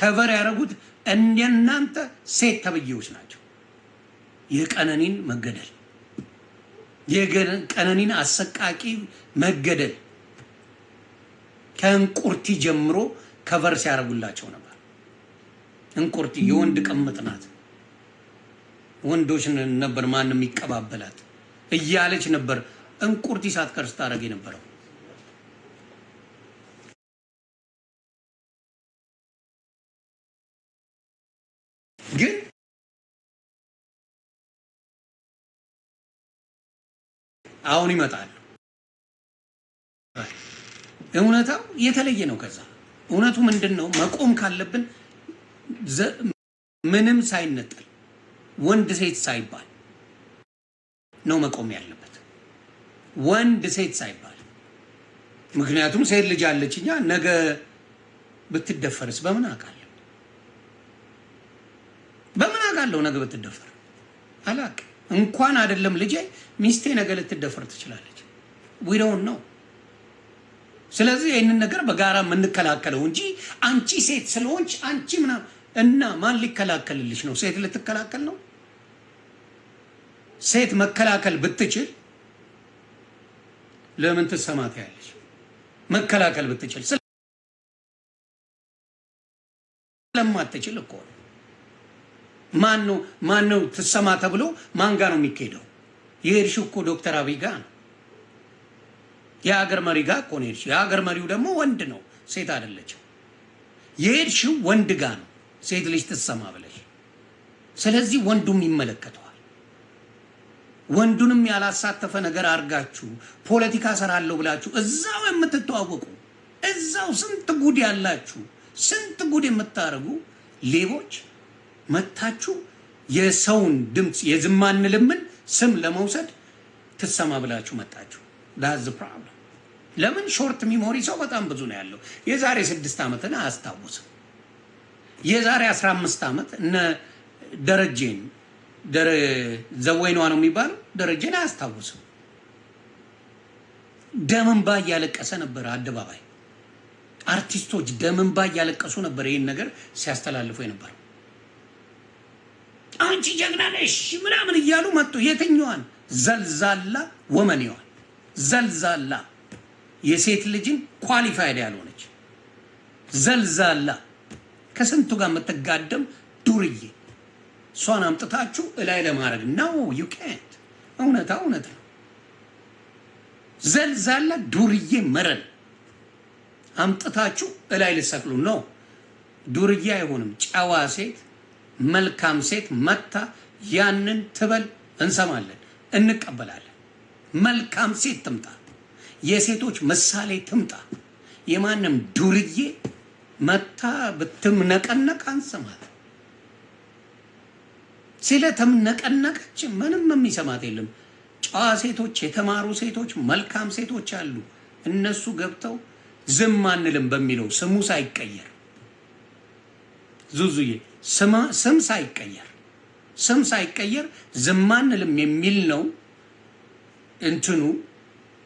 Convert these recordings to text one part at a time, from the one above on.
ከቨር ያደረጉት እንደናንተ ሴት ተብዬዎች ናቸው። የቀነኒን መገደል የቀነኒን አሰቃቂ መገደል ከእንቁርቲ ጀምሮ ከቨር ሲያደርጉላቸው ነበር። እንቁርቲ የወንድ ቅምጥ ናት፣ ወንዶች ነበር ማንም ይቀባበላት እያለች ነበር እንቁርቲ ሳትቀርስ ታረግ የነበረው። ግን አሁን ይመጣሉ። እውነታው የተለየ ነው። ከዛ እውነቱ ምንድነው? መቆም ካለብን ምንም ሳይነጠል ወንድ ሴት ሳይባል ነው መቆም ያለበት። ወንድ ሴት ሳይባል። ምክንያቱም ሴት ልጅ አለችኛ ነገ ብትደፈርስ በምን አውቃለሁ? በምን አውቃለሁ? ነገ ብትደፈር አላውቅም። እንኳን አይደለም ልጄ ሚስቴ ነገ ልትደፈር ትችላለች። we don't know። ስለዚህ ይህንን ነገር በጋራ የምንከላከለው እንጂ አንቺ ሴት ስለሆንች አንቺ ምናምን እና ማን ሊከላከልልሽ ነው? ሴት ልትከላከል ነው? ሴት መከላከል ብትችል ለምን ትሰማታለሽ? መከላከል ብትችል ስለማትችል እኮ ማን ነው ትሰማ ተብሎ ማን ጋር ነው የሚካሄደው? የሄድሽው እኮ ዶክተር አብይ ጋር ነው። የሀገር መሪ ጋር እኮ ነው የሄድሽው። የሀገር መሪው ደግሞ ወንድ ነው፣ ሴት አይደለችም። የሄድሽው ወንድ ጋር ነው ሴት ልጅ ትሰማ ብለሽ። ስለዚህ ወንዱም ይመለከተዋል። ወንዱንም ያላሳተፈ ነገር አድርጋችሁ ፖለቲካ ሰራለሁ ብላችሁ እዛው የምትተዋወቁ እዛው ስንት ጉድ ያላችሁ ስንት ጉድ የምታረጉ ሌቦች መታችሁ የሰውን ድምጽ የዝማንልምን ስም ለመውሰድ ትሰማ ብላችሁ መጣችሁ። that's the problem። ለምን ሾርት ሚሞሪ ሰው በጣም ብዙ ነው ያለው። የዛሬ 6 ዓመትን አያስታውስም። የዛሬ 15 ዓመት እነ ደረጀን ዘወይኗ ነው የሚባለው ደረጀን አያስታውስም። ደምንባ እያለቀሰ ነበር አደባባይ። አርቲስቶች ደምንባ እያለቀሱ ነበር ይሄን ነገር ሲያስተላልፉ የነበረው። አንቺ ጀግና ነሽ ምናምን እያሉ መጡ። የትኛዋን ዘልዛላ ወመኔዋን ዘልዛላ የሴት ልጅን ኳሊፋይድ ያልሆነች ዘልዛላ ከስንቱ ጋር የምትጋደም ዱርዬ እሷን አምጥታችሁ እላይ ለማድረግ ነው። ዩ ካንት። እውነት ነው። ዘልዛላ ዱርዬ መረን አምጥታችሁ እላይ ልሰቅሉ ነው። ዱርዬ አይሆንም። ጨዋ ሴት መልካም ሴት መታ ያንን ትበል እንሰማለን፣ እንቀበላለን። መልካም ሴት ትምጣ፣ የሴቶች ምሳሌ ትምጣ። የማንም ዱርዬ መታ ብትምነቀነቅ አንሰማት። ስለተምነቀነቀች ምንም የሚሰማት የለም። ጨዋ ሴቶች፣ የተማሩ ሴቶች፣ መልካም ሴቶች አሉ። እነሱ ገብተው ዝም አንልም በሚለው ስሙ ሳይቀየር ዙዙዬ ስም ሳይቀየር ዝም አንልም የሚል ነው እንትኑ።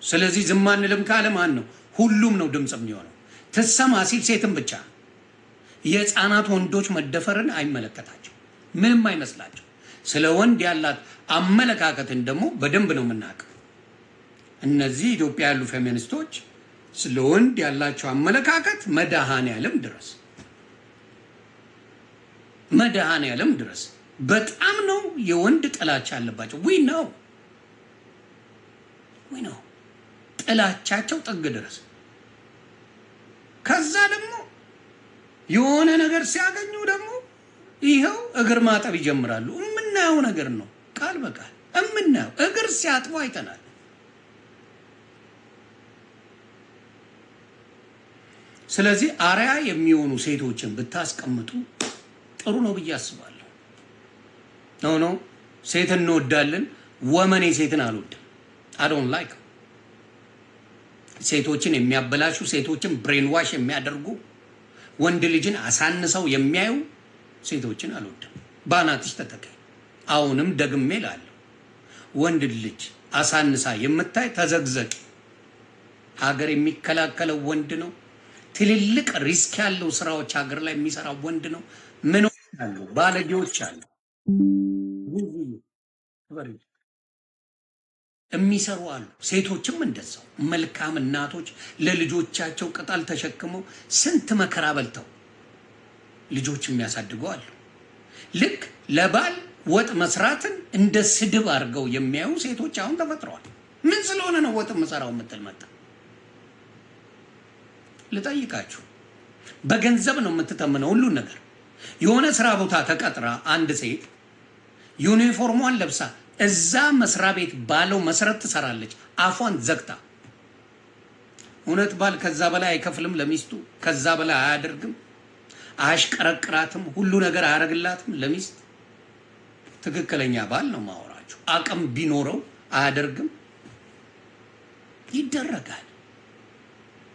ስለዚህ ዝም አንልም ካለ ማን ነው? ሁሉም ነው ድምጽ የሚሆነው። ትሰማ ሲል ሴትም ብቻ። የህፃናት ወንዶች መደፈርን አይመለከታቸው፣ ምንም አይመስላቸው። ስለ ወንድ ያላት አመለካከትን ደግሞ በደንብ ነው የምናውቀው። እነዚህ ኢትዮጵያ ያሉ ፌሚኒስቶች ስለ ወንድ ያላቸው አመለካከት መድኃኔዓለም ድረስ በጣም ነው የወንድ ጥላቻ አለባቸው። ዊ ነው ጥላቻቸው ጥግ ድረስ። ከዛ ደግሞ የሆነ ነገር ሲያገኙ ደግሞ ይኸው እግር ማጠብ ይጀምራሉ። የምናየው ነገር ነው፣ ቃል በቃል የምናየው እግር ሲያጥቡ አይተናል። ስለዚህ አርያ የሚሆኑ ሴቶችን ብታስቀምጡ ጥሩ ነው ብዬ አስባለሁ። ኖ ሴትን እንወዳለን፣ ወመኔ ሴትን አልወድም። I don't like ሴቶችን የሚያበላሹ ሴቶችን ብሬን ዋሽ የሚያደርጉ ወንድ ልጅን አሳንሰው የሚያዩ ሴቶችን አልወድም። ባናትሽ ተተከይ። አሁንም ደግሜ እላለሁ፣ ወንድ ልጅ አሳንሳ የምታይ ተዘግዘቅ። ሀገር የሚከላከለው ወንድ ነው። ትልልቅ ሪስክ ያለው ስራዎች ሀገር ላይ የሚሰራው ወንድ ነው። ምን አሉ? ባለጌዎች አሉ የሚሰሩ አሉ። ሴቶችም እንደዛው መልካም እናቶች ለልጆቻቸው ቅጠል ተሸክመው ስንት መከራ በልተው ልጆች የሚያሳድጉ አሉ። ልክ ለባል ወጥ መስራትን እንደ ስድብ አድርገው የሚያዩ ሴቶች አሁን ተፈጥረዋል። ምን ስለሆነ ነው ወጥ መሰራው የምትል መጣ? ልጠይቃችሁ። በገንዘብ ነው የምትተምነው ሁሉ ነገር። የሆነ ስራ ቦታ ተቀጥራ አንድ ሴት ዩኒፎርሟን ለብሳ እዛ መስሪያ ቤት ባለው መሰረት ትሰራለች፣ አፏን ዘግታ። እውነት ባል ከዛ በላይ አይከፍልም ለሚስቱ? ከዛ በላይ አያደርግም? አያሽቀረቅራትም? ሁሉ ነገር አያደርግላትም ለሚስት? ትክክለኛ ባል ነው ማወራችሁ። አቅም ቢኖረው አያደርግም? ይደረጋል።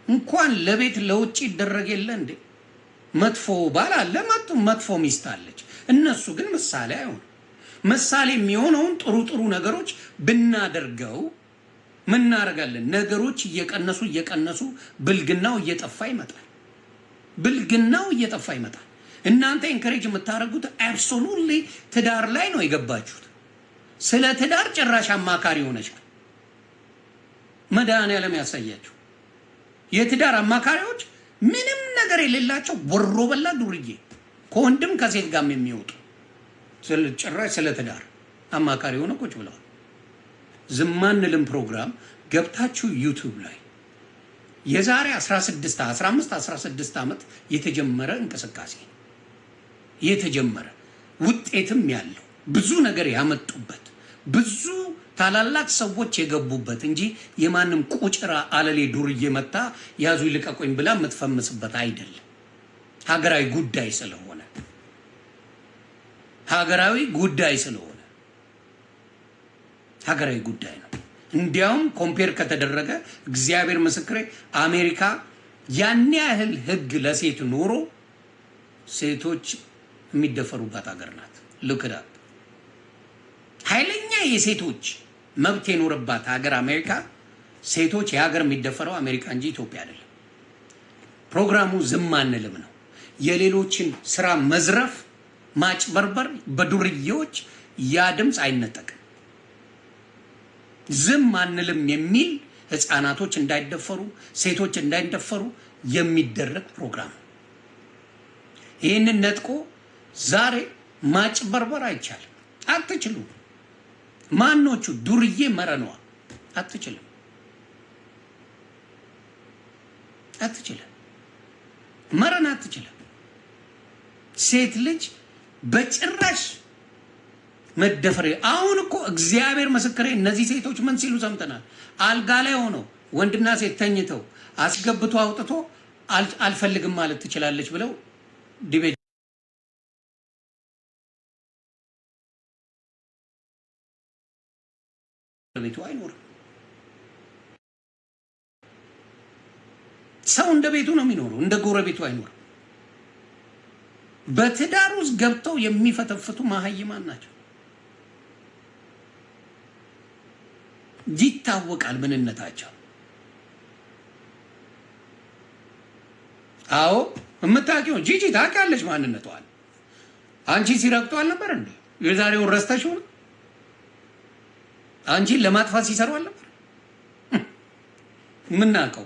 እንኳን ለቤት ለውጭ ይደረግ የለ እንዴ? መጥፎ ባል አለ፣ መጥፎ ሚስት አለች። እነሱ ግን ምሳሌ አይሆን። ምሳሌ የሚሆነውን ጥሩ ጥሩ ነገሮች ብናደርገው ምን እናደርጋለን? ነገሮች እየቀነሱ ብልግናው እየጠፋ ይመጣል። ብልግናው እየጠፋ ይመጣል። እናንተ ኢንከሬጅ የምታደርጉት አብሶሉትሊ ትዳር ላይ ነው የገባችሁት። ስለ ትዳር ጭራሽ አማካሪ ሆነሻል። መድኃኒዓለም ያሳያችሁ። የትዳር አማካሪዎች ምንም ነገር የሌላቸው ወሮ በላ ዱርዬ ከወንድም ከሴት ጋር የሚወጡ ጭራሽ ስለ ትዳር አማካሪ ሆነ ቁጭ ብለዋል። ዝም አንልም ፕሮግራም ገብታችሁ ዩቲዩብ ላይ የዛሬ 15 ዓመት የተጀመረ እንቅስቃሴ የተጀመረ ውጤትም ያለው ብዙ ነገር ያመጡበት ብዙ ታላላቅ ሰዎች የገቡበት እንጂ የማንም ቁጭራ አለሌ ዱርዬ መጣ ያዙ ይልቀቁኝ ብላ የምትፈምስበት አይደለም። ሀገራዊ ጉዳይ ስለሆነ ሀገራዊ ጉዳይ ነው። እንዲያውም ኮምፔር ከተደረገ እግዚአብሔር ምስክሬ አሜሪካ ያን ያህል ህግ ለሴት ኖሮ ሴቶች የሚደፈሩባት ሀገር ናት። ልክዳት ኃይለኛ የሴቶች መብት የኖረባት ሀገር አሜሪካ። ሴቶች የሀገር የሚደፈረው አሜሪካ እንጂ ኢትዮጵያ አይደለም። ፕሮግራሙ ዝም አንልም ነው። የሌሎችን ስራ መዝረፍ፣ ማጭበርበር በዱርዬዎች ያ ድምፅ አይነጠቅም። ዝም አንልም የሚል ህፃናቶች እንዳይደፈሩ፣ ሴቶች እንዳይደፈሩ የሚደረግ ፕሮግራም። ይህንን ነጥቆ ዛሬ ማጭበርበር አይቻልም። አትችሉም። ማኖቹ ዱርዬ መረኗ አትችልም። መረን አትችልም። ሴት ልጅ በጭራሽ መደፈር። አሁን እኮ እግዚአብሔር ምስክሬ እነዚህ ሴቶች ምን ሲሉ ሰምተናል? አልጋ ላይ ሆነው ወንድና ሴት ተኝተው አስገብቶ አውጥቶ አልፈልግም ማለት ትችላለች ብለው ዲቤት ቤቱ አይኖርም። ሰው እንደ ቤቱ ነው የሚኖረው፣ እንደ ጎረቤቱ አይኖርም። በትዳር ውስጥ ገብተው የሚፈተፍቱ መሀይማን ናቸው። ይታወቃል ምንነታቸው። አዎ የምታውቂው ጂጂ ታውቂያለሽ ማንነቷን። አንቺ ሲረግጡ አልነበር እንዴ? የዛሬውን ረስተሽው ነው? አንቺን ለማጥፋት ሲሰሩ አልነበር? ምናውቀው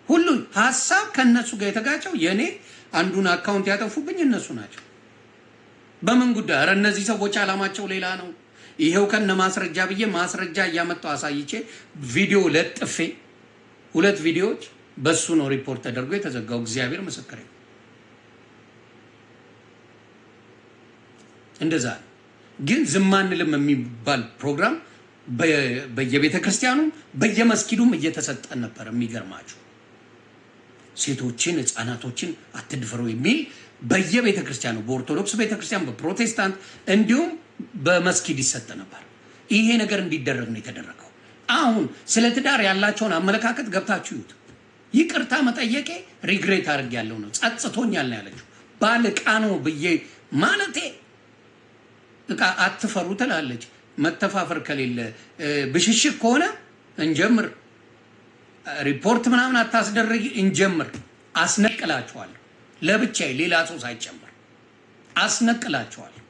ሁሉ ሀሳብ ከነሱ ጋር የተጋጨው የኔ አንዱን አካውንት ያጠፉብኝ እነሱ ናቸው። በምን ጉዳይ? ኧረ እነዚህ ሰዎች አላማቸው ሌላ ነው። ይሄው ከነ ማስረጃ ብዬ ማስረጃ እያመጣው አሳይቼ ቪዲዮ ለጥፌ 2 ቪዲዮዎች በሱ ነው ሪፖርት ተደርጎ የተዘጋው። እግዚአብሔር ምስክሬ እንደዛ ነው። ግን ዝም አንልም የሚባል ፕሮግራም በየቤተ ክርስቲያኑ በየመስጊዱም እየተሰጠን ነበር። የሚገርማችሁ ሴቶችን ህፃናቶችን አትድፈሩ የሚል በየቤተ ክርስቲያኑ በኦርቶዶክስ ቤተ ክርስቲያን፣ በፕሮቴስታንት እንዲሁም በመስጊድ ይሰጥ ነበር። ይሄ ነገር እንዲደረግ ነው የተደረገው። አሁን ስለ ትዳር ያላቸውን አመለካከት ገብታችሁ ይዩት። ይቅርታ መጠየቄ ሪግሬት አድርጌያለሁ ነው፣ ጸጽቶኛል ነው ያለችው። ባል ዕቃ ነው ብዬ ማለቴ ዕቃ አትፈሩ ትላለች። መተፋፈር ከሌለ ብሽሽቅ ከሆነ እንጀምር። ሪፖርት ምናምን አታስደርጊ እንጀምር። አስነቅላችኋለሁ። ለብቻዬ ሌላ ሰው ሳይጨምር አስነቅላችኋለሁ።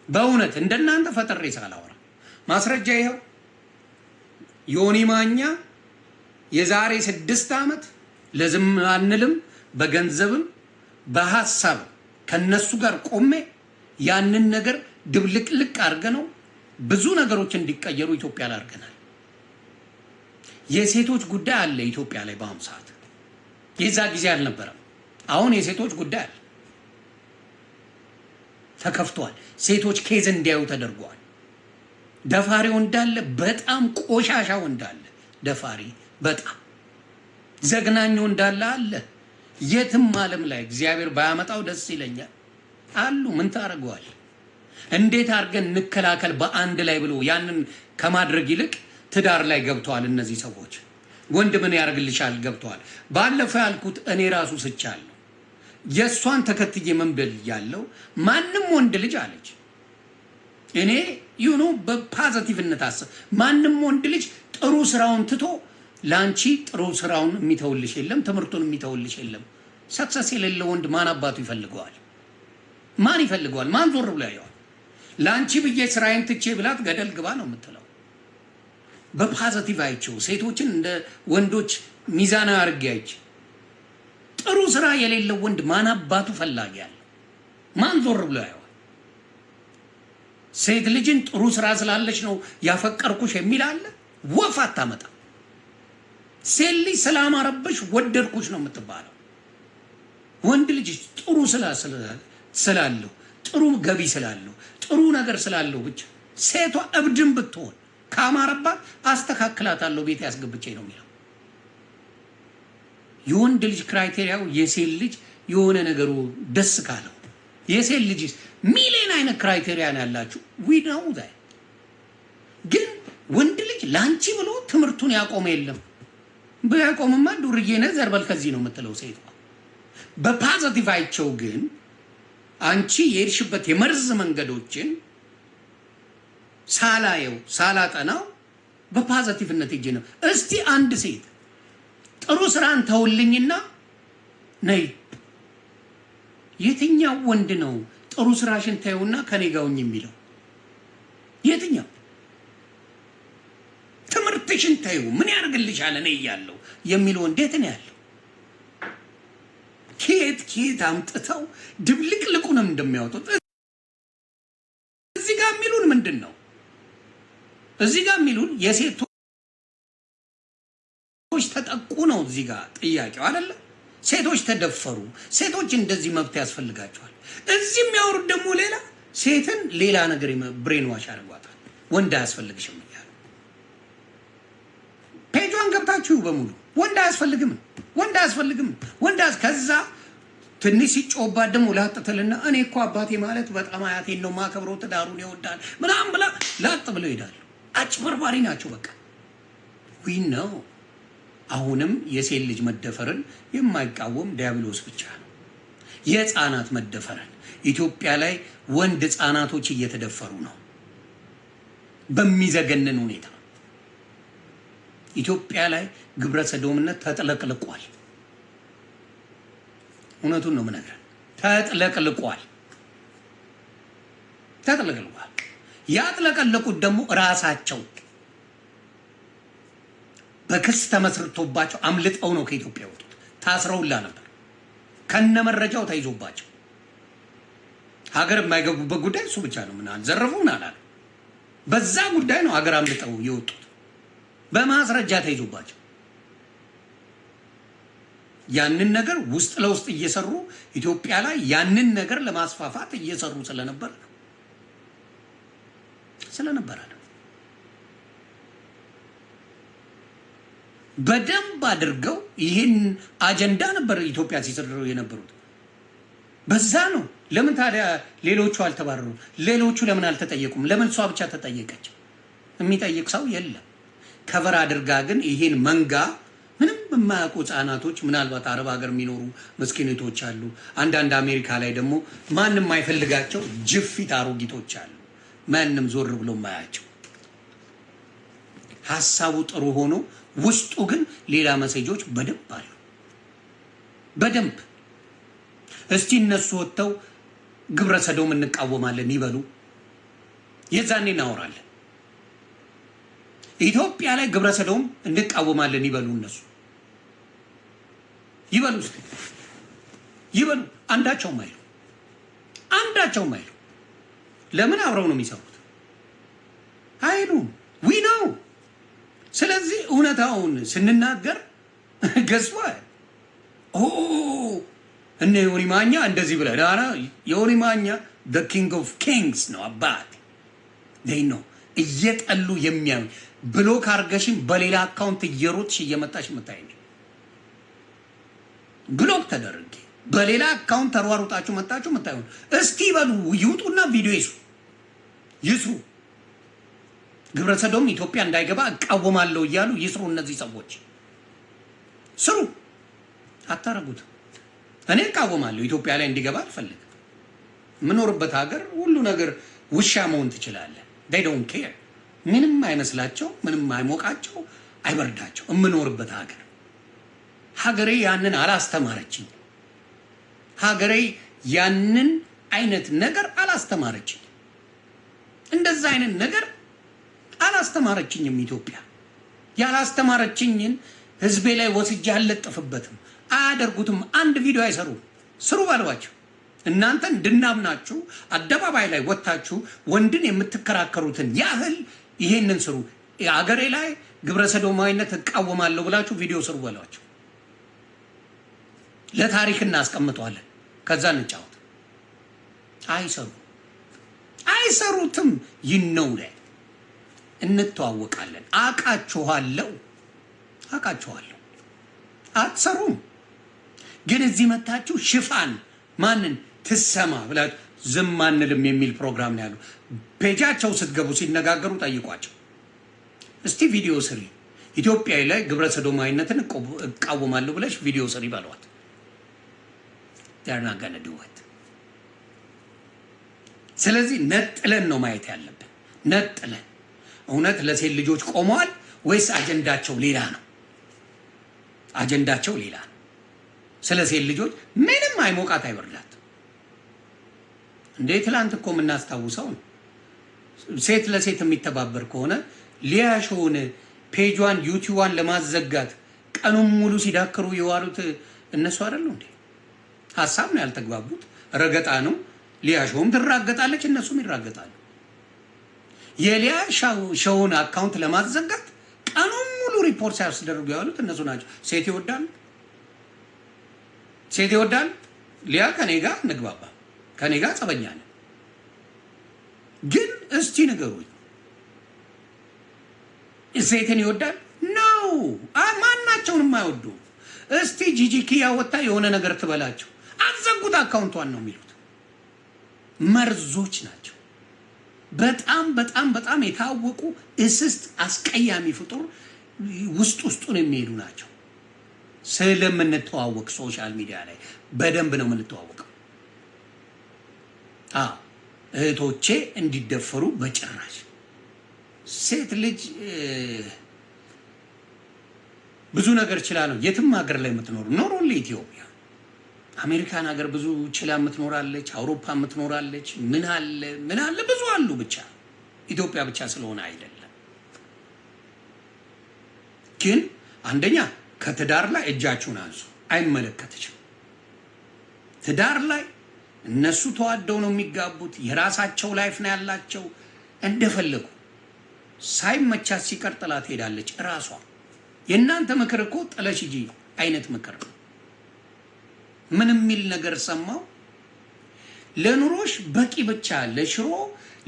በእውነት እንደናንተ ፈጥሬ ሳላወራ ማስረጃ ይኸው። ዮኒ ማኛ የዛሬ 6 ዓመት ለዝም አንልም በገንዘብም በሐሳብ ከነሱ ጋር ቆሜ ያንን ነገር ድብልቅልቅ አድርገ ነው ብዙ ነገሮች እንዲቀየሩ ኢትዮጵያ ላይ አድርገናል። የሴቶች ጉዳይ አለ ኢትዮጵያ ላይ በአሁኑ ሰዓት። የዛ ጊዜ አልነበረም። አሁን የሴቶች ጉዳይ አለ፣ ተከፍቷል። ሴቶች ኬዝ እንዲያዩ ተደርጓል። ደፋሪው እንዳለ በጣም ቆሻሻው እንዳለ ደፋሪ በጣም ዘግናኙ እንዳለ አለ። የትም ዓለም ላይ እግዚአብሔር ባያመጣው ደስ ይለኛል አሉ። ምን ታደርገዋል? እንዴት አድርገን እንከላከል በአንድ ላይ ብሎ ያንን ከማድረግ ይልቅ ትዳር ላይ ገብተዋል እነዚህ ሰዎች። ወንድ ምን ያደርግልሻል ገብተዋል። ባለፈው ያልኩት እኔ ራሱ ስቻለሁ። የእሷን ተከትዬ መንበል ያለው ማንም ወንድ ልጅ አለች እኔ ዩኖ በፖዚቲቭነት አስብ። ማንም ወንድ ልጅ ጥሩ ስራውን ትቶ ላንቺ ጥሩ ስራውን የሚተውልሽ የለም፣ ትምህርቱን የሚተውልሽ የለም። ሰክሰስ የሌለ ወንድ ማን አባቱ ይፈልገዋል? ማን ይፈልገዋል? ማን ዞር ብሎ ያየዋል? ላንቺ ብዬ ስራዬን ትቼ ብላት ገደል ግባ ነው የምትለው። በፖዚቲቭ አይቸው ሴቶችን እንደ ወንዶች ሚዛናዊ አድርጌ አይቼ ጥሩ ስራ የሌለው ወንድ ማን አባቱ ፈላጊ ያለ? ማን ዞር ብሎ ያየዋል? ሴት ልጅን ጥሩ ስራ ስላለች ነው ያፈቀርኩሽ የሚል አለ? ወፍ አታመጣ። ሴት ልጅ ስላማረብሽ ወደድኩሽ ነው የምትባለው። ወንድ ልጅ ጥሩ ስላለው ጥሩ ገቢ ስላለው ጥሩ ነገር ስላለው ብቻ ሴቷ እብድም ብትሆን ካማረባት አስተካክላታለሁ ቤት ያስገብቼ ነው የሚለው። የወንድ ልጅ ክራይቴሪያው የሴት ልጅ የሆነ ነገሩ ደስ ካለው። የሴት ልጅ ሚሊዮን አይነት ክራይቴሪያ ነው ያላችሁ። ዊ ነው ዛይ ግን ወንድ ልጅ ላንቺ ብሎ ትምህርቱን ያቆመ የለም። በያቆምማ ዱርዬ ነህ ዘርበል ከዚህ ነው የምትለው ሴቷ። በፖዚቲቭ አይቸው ግን አንቺ የሄድሽበት የመርዝ መንገዶችን ሳላየው ሳላጠናው በፖዚቲቭነት እጄ ነው። እስቲ አንድ ሴት ጥሩ ስራን ተውልኝና ነይ። የትኛው ወንድ ነው ጥሩ ስራሽን ታዩና ከኔ ጋውኝ የሚለው? የትኛው? ትምህርትሽን ታዩ ምን ያርግልሻል እኔ እያለሁ የሚለው እንዴት ነው ያለው? ኬት አምጥተው ድብልቅልቁንም እንደሚያወጡት እዚህ ጋር የሚሉን ምንድን ነው? እዚህ ጋር የሚሉን የሴቶች ተጠቁ ነው። እዚህ ጋር ጥያቄው አይደለ? ሴቶች ተደፈሩ፣ ሴቶች እንደዚህ መብት ያስፈልጋቸዋል። እዚህ የሚያወሩት ደግሞ ሌላ ሴትን ሌላ ነገር ብሬን ዋሽ አድርጓታል። ወንድ አያስፈልግሽም እያሉ ፔጇን ገብታችሁ በሙሉ ወንድ አያስፈልግም፣ ወንድ አያስፈልግም፣ ወንድ ከዛ ትንሽ ሲጮባት ደግሞ ላጥተልና እኔ እኮ አባቴ ማለት በጣም አያቴን ነው ማከብረው፣ ትዳሩን ይወዳል ምናምን ብላ ላጥ ብለው ይሄዳሉ። አጭበርባሪ ናቸው በቃ። ዊ ነው። አሁንም የሴት ልጅ መደፈርን የማይቃወም ዲያብሎስ ብቻ ነው። የህፃናት መደፈርን ኢትዮጵያ ላይ ወንድ ህፃናቶች እየተደፈሩ ነው በሚዘገንን ሁኔታ። ኢትዮጵያ ላይ ግብረ ሰዶምነት ተጥለቅልቋል። እውነቱን ነው የምነግርህ። ተጥለቅልቋል። ያጥለቀለቁት ደግሞ ራሳቸው በክስ ተመስርቶባቸው አምልጠው ነው ከኢትዮጵያ ወጡት። ታስረውላ ነበር ከነመረጃው ተይዞባቸው። ሀገር የማይገቡበት ጉዳይ እሱ ብቻ ነው። ምን አልዘረፉን አላለ። በዛ ጉዳይ ነው ሀገር አምልጠው የወጡት በማስረጃ ተይዞባቸው። ያንን ነገር ውስጥ ለውስጥ እየሰሩ ኢትዮጵያ ላይ ያንን ነገር ለማስፋፋት እየሰሩ ስለነበር በደንብ አድርገው ይህን አጀንዳ ነበር ኢትዮጵያ ሲሰሩ የነበሩት። በዛ ነው። ለምን ታዲያ ሌሎቹ አልተባረሩ? ሌሎቹ ለምን አልተጠየቁም? ለምን እሷ ብቻ ተጠየቀች? የሚጠይቅ ሰው የለም። ከቨር አድርጋ ግን ይህን መንጋ ምንም የማያውቁ ህጻናቶች፣ ምናልባት አረብ ሀገር የሚኖሩ ምስኪኖች አሉ። አንዳንድ አሜሪካ ላይ ደግሞ ማንም የማይፈልጋቸው ጅፊት አሮጊቶች አሉ። ማንም ዞር ብሎ የማያቸው። ሀሳቡ ጥሩ ሆኖ ውስጡ ግን ሌላ መሴጆች በደንብ አሉ። በደንብ እስቲ እነሱ ወጥተው ግብረ ሰዶም እንቃወማለን ይበሉ። የዛኔ እናወራለን። ኢትዮጵያ ላይ ግብረ ሰዶም እንቃወማለን ይበሉ። እነሱ ይበሉ እስቲ ይበሉ። አንዳቸውም አይሉ። ለምን አብረው ነው የሚሰሩት? አይሉም። ዊ ነው። ስለዚህ እውነታውን ስንናገር ገዝቷ እነ ዮኒ ማኛ እንደዚህ ብለህ ዳራ ዮኒ ማኛ the king of kings ነው አባት they know እየጠሉ የሚያዩ ብሎክ አርገሽን በሌላ አካውንት እየሮጥሽ እየመጣሽ መታይ ነው። ብሎክ ተደረገ በሌላ አካውንት ተሯሩጣችሁ መጣችሁ መታዩ። እስቲ በሉ ይውጡና ቪዲዮ ይስሩ። ግብረ ሰዶም ኢትዮጵያ እንዳይገባ እቃወማለሁ እያሉ ይስሩ። እነዚህ ሰዎች ስሩ። አታረጉት። እኔ እቃወማለሁ። ኢትዮጵያ ላይ እንዲገባ አልፈልግም። ምኖርበት ሀገር ሁሉ ነገር ውሻ መሆን ትችላለህ። they don't care ምንም አይመስላቸው፣ ምንም አይሞቃቸው፣ አይበርዳቸው። የምኖርበት ሀገሬ ያንን አላስተማረችኝ። ሀገሬ ያንን አይነት ነገር አላስተማረችኝ። እንደዛ አይነት ነገር አላስተማረችኝም። ኢትዮጵያ ያላስተማረችኝን ህዝቤ ላይ ወስጄ አልለጥፍበትም። አያደርጉትም። አንድ ቪዲዮ አይሰሩም። ስሩ ባሏቸው። እናንተ እንድናምናችሁ አደባባይ ላይ ወጣችሁ ወንድን የምትከራከሩትን ያህል ይሄንን ስሩ። አገሬ ላይ ግብረ ሰዶማዊነት እቃወማለሁ ብላችሁ ቪዲዮ ስሩ ባሏቸው። ለታሪክ እናስቀምጠዋለን። ከዛ እንጫወት። አይሰሩትም። ይነው ላይ እንተዋወቃለን። አቃችኋለሁ። አትሰሩም። ግን እዚህ መታችሁ ሽፋን ማንን ትሰማ ብላችሁ ዝም አንልም የሚል ፕሮግራም ነው ያለው። ፔጃቸው ስትገቡ ሲነጋገሩ ጠይቋቸው። እስቲ ቪዲዮ ስሪ፣ ኢትዮጵያ ላይ ግብረ ሰዶማዊነትን እቃወማለሁ ብለሽ ቪዲዮ ስሪ ባሏት። they're not going to do it። ስለዚህ ነጥለን ነው ማየት ያለብን። ነጥለን እውነት ለሴት ልጆች ቆመዋል ወይስ አጀንዳቸው ሌላ ነው? አጀንዳቸው ሌላ ነው። ስለ ሴት ልጆች ምንም አይሞቃት አይበርዳት። እንዴ ትላንት እኮ የምናስታውሰው ነው። ሴት ለሴት የሚተባበር ከሆነ ሊያሾውን ፔጇን ዩቲዩብን ለማዘጋት ቀኑን ሙሉ ሲዳክሩ የዋሉት እነሱ አይደሉ እንዴ? ሐሳብ ነው ያልተግባቡት። ረገጣ ነው። ሊያሾውም ትራገጣለች፣ እነሱም ይራገጣሉ። የሊያሾውን አካውንት ለማዘጋት ቀኑን ሙሉ ሪፖርት ሲያስደርጉ ያሉት እነሱ ናቸው። ሴት ይወዳል። ሊያ ከኔ ጋር እንግባባ፣ ከኔ ጋር ጸበኛ ነን። ግን እስቲ ንገሩኝ፣ ሴትን ይወዳል ነው? ማናቸውንም አይወዱ። እስቲ ጂጂ ኪያ ወጣ የሆነ ነገር ትበላቸው፣ አዘጉት አካውንቷን ነው የሚሉት። መርዞች ናቸው። በጣም የታወቁ እስስት አስቀያሚ ፍጡር ውስጡን የሚሄዱ ናቸው። ስለምንተዋወቅ ሶሻል ሚዲያ ላይ በደንብ ነው የምንተዋወቀው። እህቶቼ እንዲደፈሩ በጭራሽ። ሴት ልጅ ብዙ ነገር ችላ ነው የትም ሀገር ላይ የምትኖር ኖሮል ኢትዮጵያ አሜሪካን ሀገር ብዙ ችላ የምትኖራለች፣ አውሮፓ የምትኖራለች። ምን አለ ብዙ አሉ። ብቻ ኢትዮጵያ ብቻ ስለሆነ አይደለም። ግን አንደኛ ከትዳር ላይ እጃችሁን አንሱ። አይመለከትሽም። ትዳር ላይ እነሱ ተዋደው ነው የሚጋቡት። የራሳቸው ላይፍ ነው ያላቸው። እንደፈለጉ ሳይመቻት ሲቀር ጥላ ትሄዳለች እራሷ። የእናንተ ምክር እኮ ጥለሽ ሂጂ አይነት ምክር ነው። ምን የሚል ነገር ሰማው? ለኑሮሽ በቂ ብቻ ለሽሮ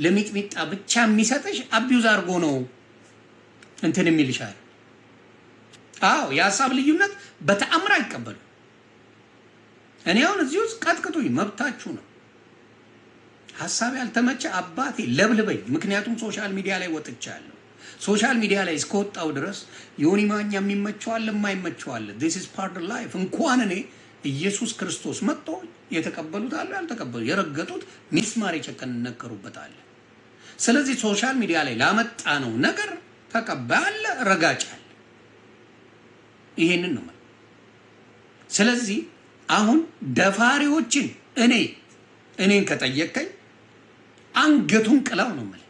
ለሚጥሚጣ ብቻ የሚሰጥሽ አቢዩዝ አድርጎ ነው እንትን የሚልሻል። የሀሳብ ልዩነት በተአምር አይቀበሉ። እኔ አሁን እዚህ ውስጥ ቀጥቅጡኝ፣ መብታችሁ ነው። ሀሳብ ያልተመቸ አባቴ ለብልበኝ። ምክንያቱም ሶሻል ሚዲያ ላይ ወጥቻለሁ። ሶሻል ሚዲያ ላይ እስከወጣው ድረስ ዮኒ ማኛ የሚመቸዋል የማይመቸዋል። this is part of life። እንኳን እኔ ኢየሱስ ክርስቶስ መጥቶ የተቀበሉት አለ፣ ያልተቀበሉ የረገጡት ሚስማር የቸከነከሩበታል። ስለዚህ ሶሻል ሚዲያ ላይ ላመጣ ነው ነገር ተቀባለ ረጋጫል። ይሄንን ነው። ስለዚህ አሁን ደፋሪዎችን እኔን ከጠየቀኝ አንገቱን ቅላው ነው ማለት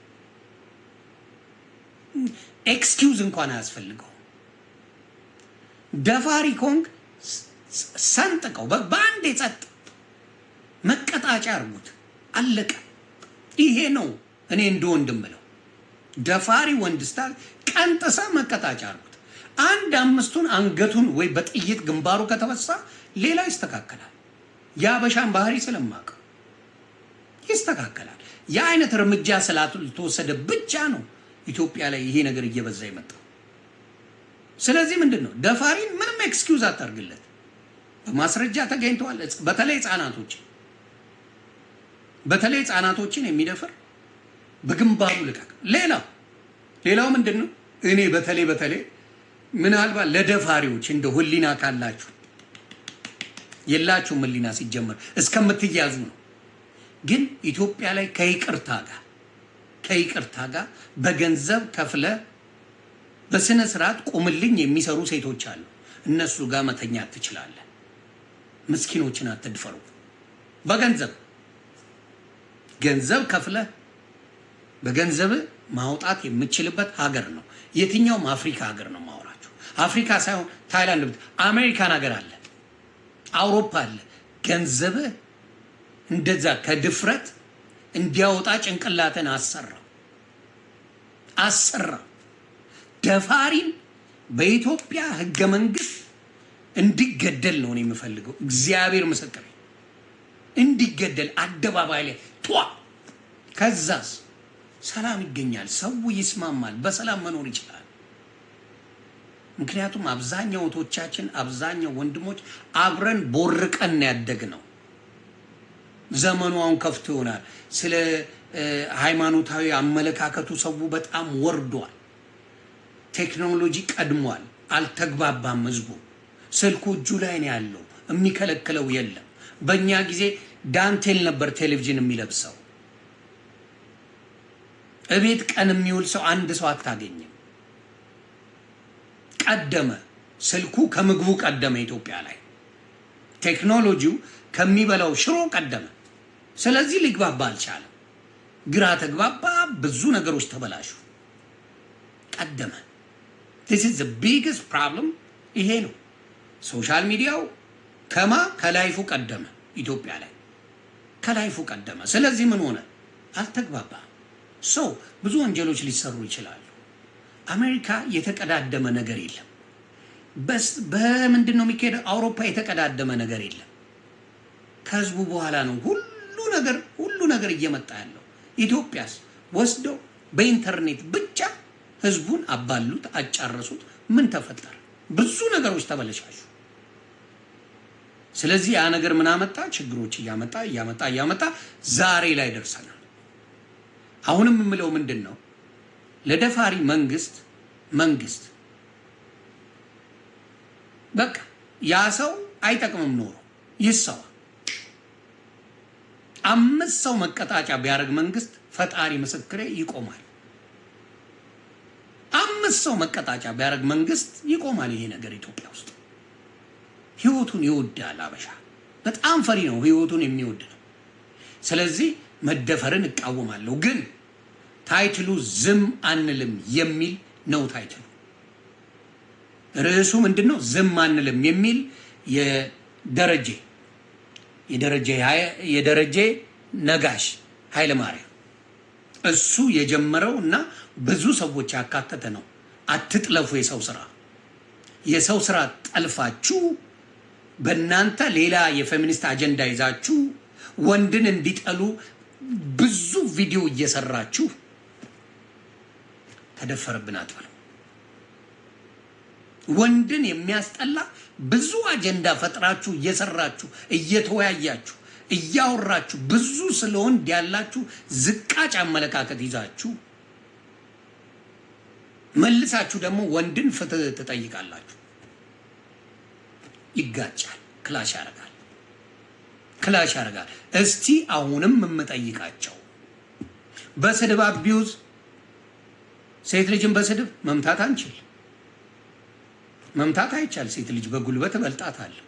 ኤክስኪውዝ እንኳን አያስፈልገው። ደፋሪ ኮንግ ሰንጥቀው በአንድ የጸጥ መቀጣጫ አርጉት፣ አለቀ። ይሄ ነው እኔ እንደወንድም ብለው ደፋሪ ወንድ ስታል ቀንጥሳ መቀጣጫ አርጉት። አንድ አምስቱን አንገቱን ወይ በጥይት ግንባሩ ከተበሳ ሌላ ይስተካከላል። የአበሻን ባህሪ ስለማቀ ይስተካከላል። የአይነት እርምጃ ስላልተወሰደ ብቻ ነው ኢትዮጵያ ላይ ይሄ ነገር እየበዛ ይመጣ። ስለዚህ ምንድነው ደፋሪን ምንም ኤክስኪውዝ አታርግለት። በማስረጃ ተገኝተዋል። በተለይ ህፃናቶችን የሚደፍር በግንባሩ ልቀቅ። ሌላው ምንድነው እኔ በተለይ ምናልባት ለደፋሪዎች እንደ ህሊና ካላችሁ የላችሁም ህሊና ሲጀመር እስከምትያዙ ነው። ግን ኢትዮጵያ ላይ ከይቅርታ ጋር በገንዘብ ከፍለ በስነ ስርዓት ቆምልኝ የሚሰሩ ሴቶች አሉ። እነሱ ጋር መተኛት ትችላለህ። ምስኪኖችን አትድፈሩ። ገንዘብ ከፍለ በገንዘብ ማውጣት የምችልበት ሀገር ነው። የትኛውም አፍሪካ ሀገር ነው ማወራችሁ። አፍሪካ ሳይሆን ታይላንድ፣ አሜሪካን ሀገር አለ፣ አውሮፓ አለ። ገንዘብ እንደዛ ከድፍረት እንዲያወጣ ጭንቅላትን አሰራ። ደፋሪን በኢትዮጵያ ህገ መንግስት እንዲገደል ነው የምፈልገው። እግዚአብሔር ምስክሬ፣ እንዲገደል አደባባይ ላይ ከዛስ ሰላም ይገኛል። ሰው ይስማማል፣ በሰላም መኖር ይችላል። ምክንያቱም አብዛኛው እህቶቻችን፣ አብዛኛው ወንድሞች አብረን ቦርቀን ያደግነው። ዘመኑ አሁን ከፍቶ ይሆናል። ስለ ሃይማኖታዊ አመለካከቱ ሰው በጣም ወርዷል። ቴክኖሎጂ ቀድሟል። አልተግባባም ህዝቡ። ስልኩ እጁ ላይ ነው ያለው፣ የሚከለክለው የለም። በእኛ ጊዜ ዳንቴል ነበር ቴሌቪዥን የሚለብሰው። እቤት ቀን የሚውል ሰው አንድ ሰው አታገኝም። ቀደመ፣ ስልኩ ከምግቡ ቀደመ። ኢትዮጵያ ላይ ቴክኖሎጂው ከሚበላው ሽሮ ቀደመ። ስለዚህ ሊግባባ አልቻለም። ግራ ተግባባ፣ ብዙ ነገሮች ተበላሹ። ቀደመ። this is the biggest problem። ይሄ ነው ሶሻል ሚዲያው ከላይፉ ቀደመ። ኢትዮጵያ ላይ ከላይፉ ቀደመ። ስለዚህ ምን ሆነ? አልተግባባ። ብዙ ወንጀሎች ሊሰሩ ይችላሉ። አሜሪካ የተቀዳደመ ነገር የለም። በምንድን ነው የሚካሄደው? አውሮፓ የተቀዳደመ ነገር የለም። ከህዝቡ በኋላ ነው ሁሉ ነገር እየመጣ ያለው። ኢትዮጵያስ ወስደው በኢንተርኔት ብቻ ህዝቡን አባሉት፣ አጫረሱት። ምን ተፈጠረ? ብዙ ነገሮች ተበለሻሹ። ስለዚህ ያ ነገር ምን አመጣ? ችግሮች እያመጣ ዛሬ ላይ ደርሰናል። አሁንም የምለው ምንድን ነው? ለደፋሪ መንግስት በቃ ያ ሰው አይጠቅምም ኖሮ ይሰዋ። 5 ሰው መቀጣጫ ቢያደርግ መንግስት፣ ፈጣሪ ምስክሬ ይቆማል። 5 ሰው መቀጣጫ ቢያደርግ መንግስት ይቆማል። ይሄ ነገር ኢትዮጵያ ውስጥ ህይወቱን ይወዳል። አበሻ በጣም ፈሪ ነው፣ ህይወቱን የሚወድ ነው። ስለዚህ መደፈርን እቃወማለሁ። ግን ታይትሉ ዝም አንልም የሚል ነው። ታይትሉ ርዕሱ ምንድነው? ዝም አንልም የሚል የደረጀ ነጋሽ ኃይለ ማርያም እሱ የጀመረው እና ብዙ ሰዎች ያካተተ ነው። አትጥለፉ የሰው ስራ ጠልፋችሁ በእናንተ ሌላ የፌሚኒስት አጀንዳ ይዛችሁ ወንድን እንዲጠሉ ብዙ ቪዲዮ እየሰራችሁ ተደፈረብን አትበሉ። ወንድን የሚያስጠላ ብዙ አጀንዳ ፈጥራችሁ እየሰራችሁ እየተወያያችሁ እያወራችሁ ብዙ ስለወንድ ያላችሁ ዝቃጭ አመለካከት ይዛችሁ መልሳችሁ ደግሞ ወንድን ፍትህ ትጠይቃላችሁ። ይጋጫል፣ ክላሽ ያደርጋል። እስቲ አሁንም የምጠይቃቸው በስድብ አቢዩዝ ሴት ልጅን በስድብ መምታት አንችል። መምታት አይቻል። ሴት ልጅ በጉልበት እበልጣታለሁ።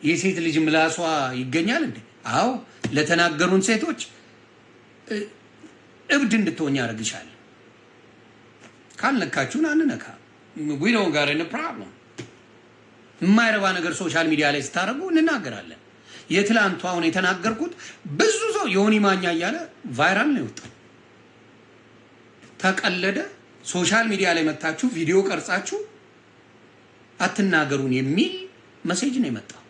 የሴት ልጅ ምላሷ ይገኛል እንዴ? አዎ ለተናገሩን ሴቶች እብድ እንድትሆኝ ያደርግሻል። ካልነካችሁን አንነካ። we don't got any problem። የማይረባ ነገር ሶሻል ሚዲያ ላይ ስታረጉ እንናገራለን። የትላንቱ አሁን የተናገርኩት ብዙ ሰው ዮኒ ማኛ እያለ ቫይራል ነው የወጣው። ተቀለደ። ሶሻል ሚዲያ ላይ መታችሁ ቪዲዮ ቀርጻችሁ አትናገሩን የሚል መሴጅ ነው የመጣው።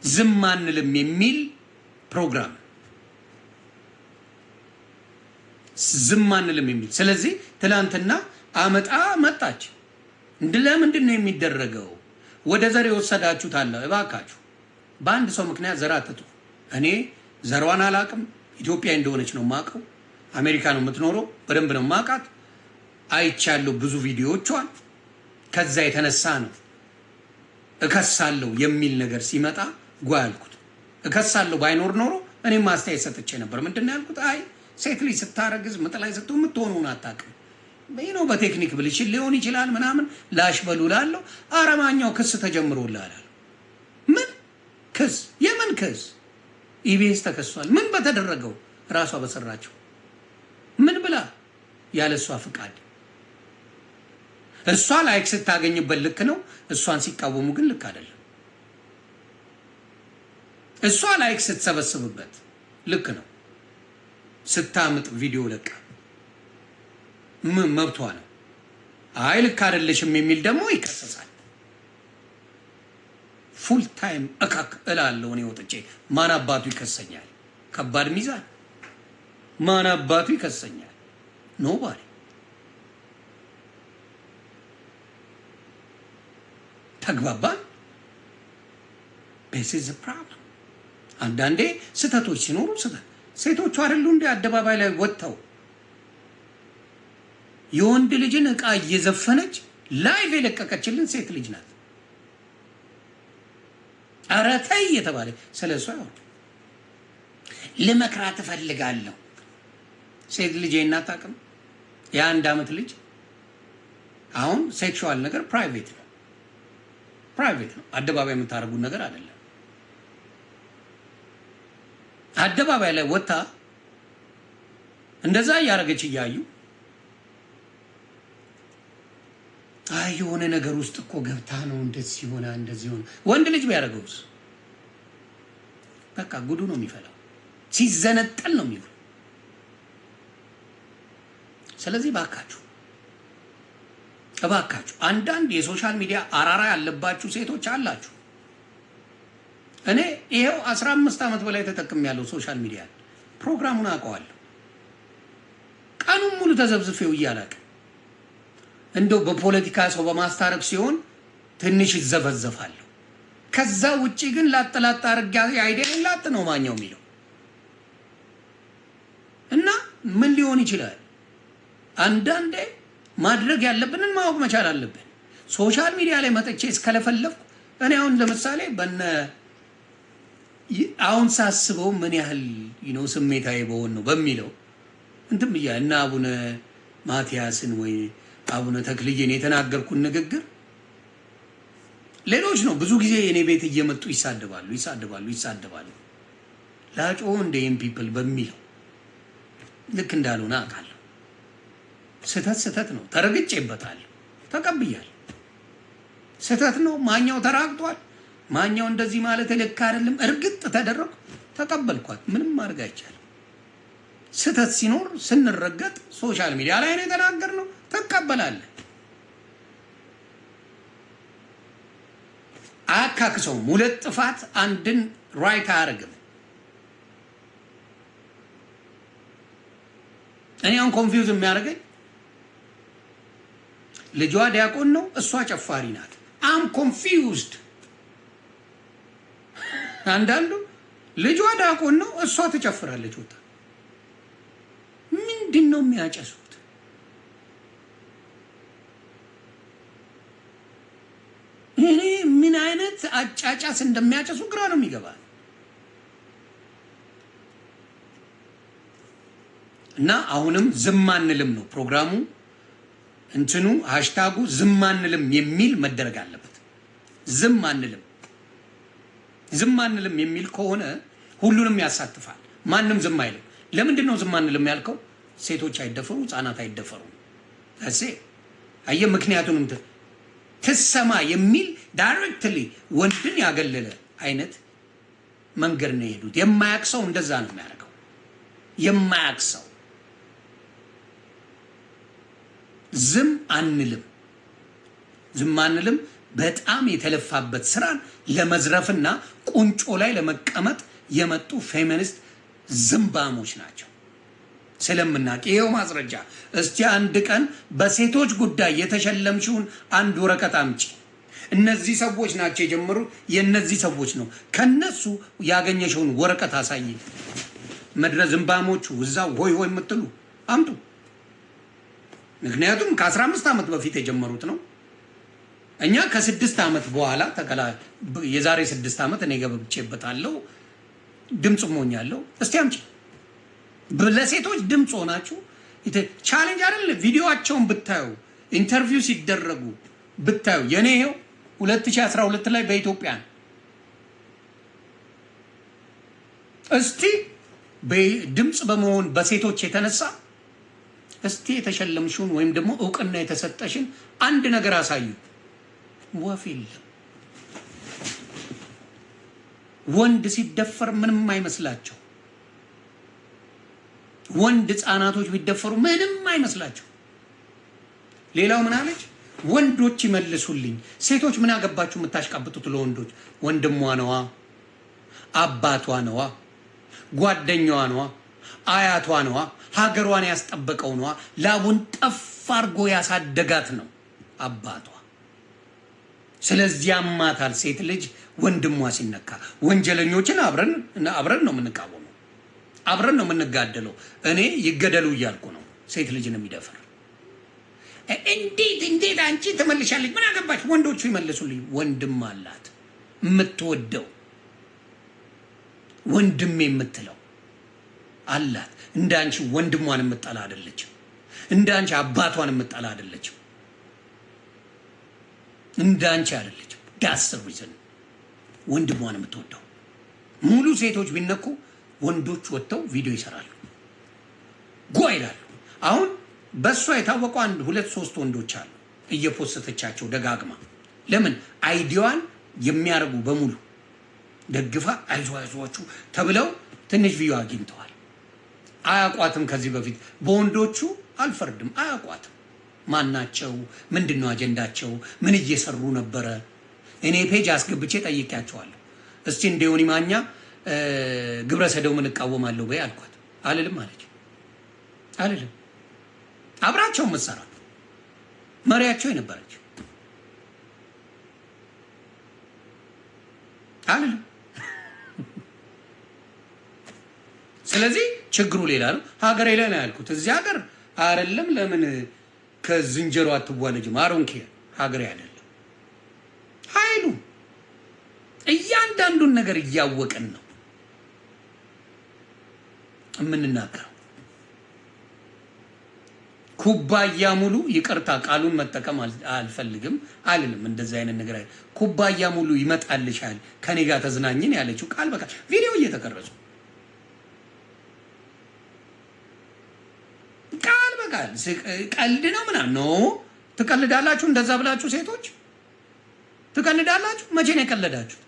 ዝም አንልም የሚል ፕሮግራም ዝም አንልም የሚል። ስለዚህ ትላንትና አመጣ መጣች። ለምንድን ነው የሚደረገው? ወደ ዘር የወሰዳችሁት አለ። እባካችሁ በአንድ ሰው ምክንያት ዘር አትጡ። እኔ ዘሯን አላቅም። ኢትዮጵያ እንደሆነች ነው የማውቀው። አሜሪካ ነው የምትኖረው። በደንብ ነው የማውቃት። አይቻለሁ ብዙ ቪዲዮዎቿን። ከዛ የተነሳ ነው እከሳለሁ የሚል ነገር ሲመጣ ጓ ያልኩት። እከሳለሁ ባይኖር ኖሮ እኔም ማስተያየት ሰጥቼ ነበር። ምንድን ነው ያልኩት? አይ ሴት ልጅ ስታረግዝ ምጥ ላይ ስትሆን የምትሆነውን አታውቅም። ይህ ነው በቴክኒክ ብልሽት ሊሆን ይችላል ምናምን ላሽ በሉ ላለው አረማኛው ክስ ተጀምሮልሃል። ምን ክስ? የምን ክስ? ኢቢኤስ ተከሷል። ምን በተደረገው? ራሷ በሰራቸው ምን ብላ? ያለ እሷ ፍቃድ። እሷ ላይክ ስታገኝበት ልክ ነው። እሷን ሲቃወሙ ግን ልክ አይደለም። እሷ ላይክ ስትሰበስብበት ልክ ነው። ስታምጥ ቪዲዮ ለቃ መብቷ ነው። አይ ልክ አይደለሽም የሚል ደግሞ ይከሰሳል። ፉል ታይም እካክ እላለሁ እኔ ወጥቼ። ማን አባቱ ይከሰኛል? ከባድ ሚዛን። ማን አባቱ ይከሰኛል? ኖባዲ። ተግባባን? this is a problem። አንዳንዴ ስተቶች ሲኖሩ ሴቶቹ አይደሉ እንደ አደባባይ ላይ ወጥተው የወንድ ልጅን ዕቃ እየዘፈነች ላይቭ የለቀቀችልን ሴት ልጅ ናት። ኧረ ተይ እየተባለ ስለሷ ልመክራት እፈልጋለሁ። ሴት ልጅ የእናት አቅም የ1 ዓመት ልጅ አሁን ሴክሹዋል ነገር ፕራይቬት ነው። አደባባይ የምታደርጉት ነገር አይደለም። አደባባይ ላይ ወጣ እንደዛ ያረገች እያዩ አይ የሆነ ነገር ውስጥ እኮ ገብታ ነው እንደዚህ ሆነ እንደዚህ ሆነ። ወንድ ልጅ ቢያደርገውስ በቃ ጉዱ ነው የሚፈላው። ሲዘነጠል ነው የሚሉ። ስለዚህ እባካችሁ አንዳንድ የሶሻል ሚዲያ አራራ ያለባችሁ ሴቶች አላችሁ። እኔ ይሄው 15 ዓመት በላይ ተጠቅሜያለሁ ሶሻል ሚዲያ። ፕሮግራሙን አውቀዋለሁ። ቀኑን ሙሉ ተዘብዝፌው እያላቀ እንደው በፖለቲካ ሰው በማስታረቅ ሲሆን ትንሽ ይዘፈዘፋለሁ። ከዛ ውጪ ግን ላጥላጣ አርጋ አይደለም ላጥ ነው ማኛው የሚለው እና ምን ሊሆን ይችላል? አንዳንዴ ማድረግ ያለብንን ማወቅ መቻል አለብን። ሶሻል ሚዲያ ላይ መጥቼ እስከለፈለፍኩ እኔ አሁን ለምሳሌ አሁን ሳስበው ምን ያህል ስሜታዊ በሆን ነው በሚለው እንትን ብያ እና አቡነ ማቲያስን ወይ አቡነ ተክልዬን የተናገርኩት ንግግር ሌሎች ነው ብዙ ጊዜ እኔ ቤት እየመጡ ይሳደባሉ። ላጮ እንደ ፒፕል በሚለው ልክ እንዳልሆነ አውቃለሁ። ስህተት ነው። ተረግጬበታለሁ። ተቀብያለሁ። ስህተት ነው። ማኛው ተራግጧል። ማኛው እንደዚህ ማለት ልክ አይደለም። እርግጥ ተደረኩ፣ ተቀበልኳት። ምንም ማድረግ አይቻልም። ስህተት ሲኖር ስንረገጥ ሶሻል ሚዲያ ላይ ነው የተናገርነው። ተቀበላለህ። አካክሰውም ሁለት ጥፋት አንድን ራይት አያደርግም። እኔ አሁን ኮንፊውዝ የሚያደርገኝ ልጇ ዲያቆን ነው፣ እሷ ጨፋሪ ናት። አም ኮንፊውዝድ። አንዳንዱ ልጇ ዲያቆን ነው፣ እሷ ትጨፍራለች። ወጣ ምንድን ነው የሚያጨሱት? እኔ ምን አይነት አጫጫስ እንደሚያጨሱ ግራ ነው የሚገባል። እና አሁንም ዝም አንልም ነው ፕሮግራሙ። እንትኑ ሃሽታጉ ዝም አንልም የሚል መደረግ አለበት። ዝም አንልም የሚል ከሆነ ሁሉንም ያሳትፋል። ማንም ዝም አይልም። ለምንድን ነው ዝም አንልም ያልከው? ሴቶች አይደፈሩ፣ ህፃናት አይደፈሩ። እሺ አየ ምክንያቱንም ትሰማ የሚል ዳይሬክትሊ ወንድን ያገለለ አይነት መንገድ ነው የሄዱት። የማያውቅ ሰው እንደዛ ነው የሚያደርገው። የማያውቅ ሰው ዝም አንልም በጣም የተለፋበት ስራን ለመዝረፍና ቁንጮ ላይ ለመቀመጥ የመጡ ፌሚኒስት ዝምባሞች ናቸው ስለምናውቅ። ይሄው ማስረጃ። እስቲ አንድ ቀን በሴቶች ጉዳይ የተሸለምሽውን አንድ ወረቀት አምጪ። እነዚህ ሰዎች ናቸው የጀመሩት፣ የነዚህ ሰዎች ነው። ከነሱ ያገኘሽውን ወረቀት አሳይ። መድረ ዝምባሞቹ እዛው ሆይ ሆይ የምትሉ አምጡ። ምክንያቱም ከ15 ዓመት በፊት የጀመሩት ነው። እኛ ከ6 ዓመት በኋላ የዛሬ 6 ዓመት እኔ ገብቼበታለሁ፣ ድምፅ ሆኛለሁ። እስቲ አምጪ። ለሴቶች ድምፅ ሆናችሁ ቻሌንጅ አይደል? ቪዲዮአቸውን ብታዩ፣ ኢንተርቪው ሲደረጉ ብታዩ፣ የኔ ይሄው 2012 ላይ በኢትዮጵያ እስቲ ድምፅ በመሆን በሴቶች የተነሳ እስቲ የተሸለምሽውን ወይም ደግሞ እውቅና የተሰጠሽን አንድ ነገር አሳዩ። ወፍ የለም። ወንድ ሲደፈር ምንም አይመስላቸው። ወንድ ህፃናቶች ቢደፈሩ ምንም አይመስላቸው። ሌላው ምን አለች? ወንዶች ይመልሱልኝ። ሴቶች ምን አገባችሁ የምታሽቃብጡት ለወንዶች? ወንድሟ ነዋ፣ አባቷ ነዋ፣ ጓደኛዋ ነዋ፣ አያቷ ነዋ፣ ሀገሯን ያስጠበቀው ነዋ፣ ላቡን ጠፍ አድርጎ ያሳደጋት ነው አባቷ። ስለዚህ ያማታል ሴት ልጅ ወንድሟ ሲነካ። ወንጀለኞችን አብረን ነው የምንቃወመው፣ አብረን ነው የምንጋደለው። እኔ ይገደሉ እያልኩ ነው ሴት ልጅን የሚደፍር። እንዴት አንቺ ትመልሻለች? ምን አገባች? ወንዶቹ ይመልሱልኝ። ወንድም አላት የምትወደው፣ ወንድም የምትለው አላት። እንዳንቺ ወንድሟን የምጠላ አይደለችም። እንዳንቺ አባቷን የምጠላ አይደለችም። እንዳንቺ አይደለችም። ዳስ ሪዝን ወንድሟን የምትወደው። ሙሉ ሴቶች ቢነኩ ወንዶች ወጥተው ቪዲዮ ይሰራሉ፣ ጓ ይላሉ። አሁን በእሷ የታወቁ 1 2 3 ወንዶች አሉ እየፖስተቻቸው ደጋግማ። ለምን አይዲዋን የሚያደርጉ በሙሉ ደግፋ አይዟችሁ ተብለው ትንሽ ቪዲዮ አግኝተዋል። አያቋትም። ከዚህ በፊት በወንዶቹ አልፈርድም። አያቋትም። ማናቸው? ምንድነው አጀንዳቸው? ምን እየሰሩ ነበረ? እኔ ፔጅ አስገብቼ ጠይቄያቸዋለሁ። እስቲ እንደሆነ ማኛ ግብረ ሰዶምን እቃወማለሁ በይ አልኳት። አልልም አለች። አልልም። አብራቸው መሰራ መሪያቸው የነበረች አልልም። ስለዚህ ችግሩ ሌላ ነው። ሀገሬ ላይ ነው ያልኩት። እዚህ ሀገር አይደለም። ለምን ከዝንጀሮ አትዋለጅም? አሮንኬ ሀገሬ አይደለም። ኃይሉ እያንዳንዱን ነገር እያወቅን ነው የምንናገረው። ኩባያ ሙሉ ይቅርታ፣ ቃሉን መጠቀም አልፈልግም አልልም። እንደዚህ አይነት ነገር አይደል። ኩባያ ሙሉ ይመጣልሻል ከኔ ጋር ተዝናኝን ያለችው ቃል በቃ ቪዲዮ እየተቀረጹ ቃል በቃል ቀልድ ነው ምናምን ነው። ትቀልዳላችሁ እንደዛ ብላችሁ ሴቶች ትቀልዳላችሁ። መቼ ነው የቀለዳችሁት?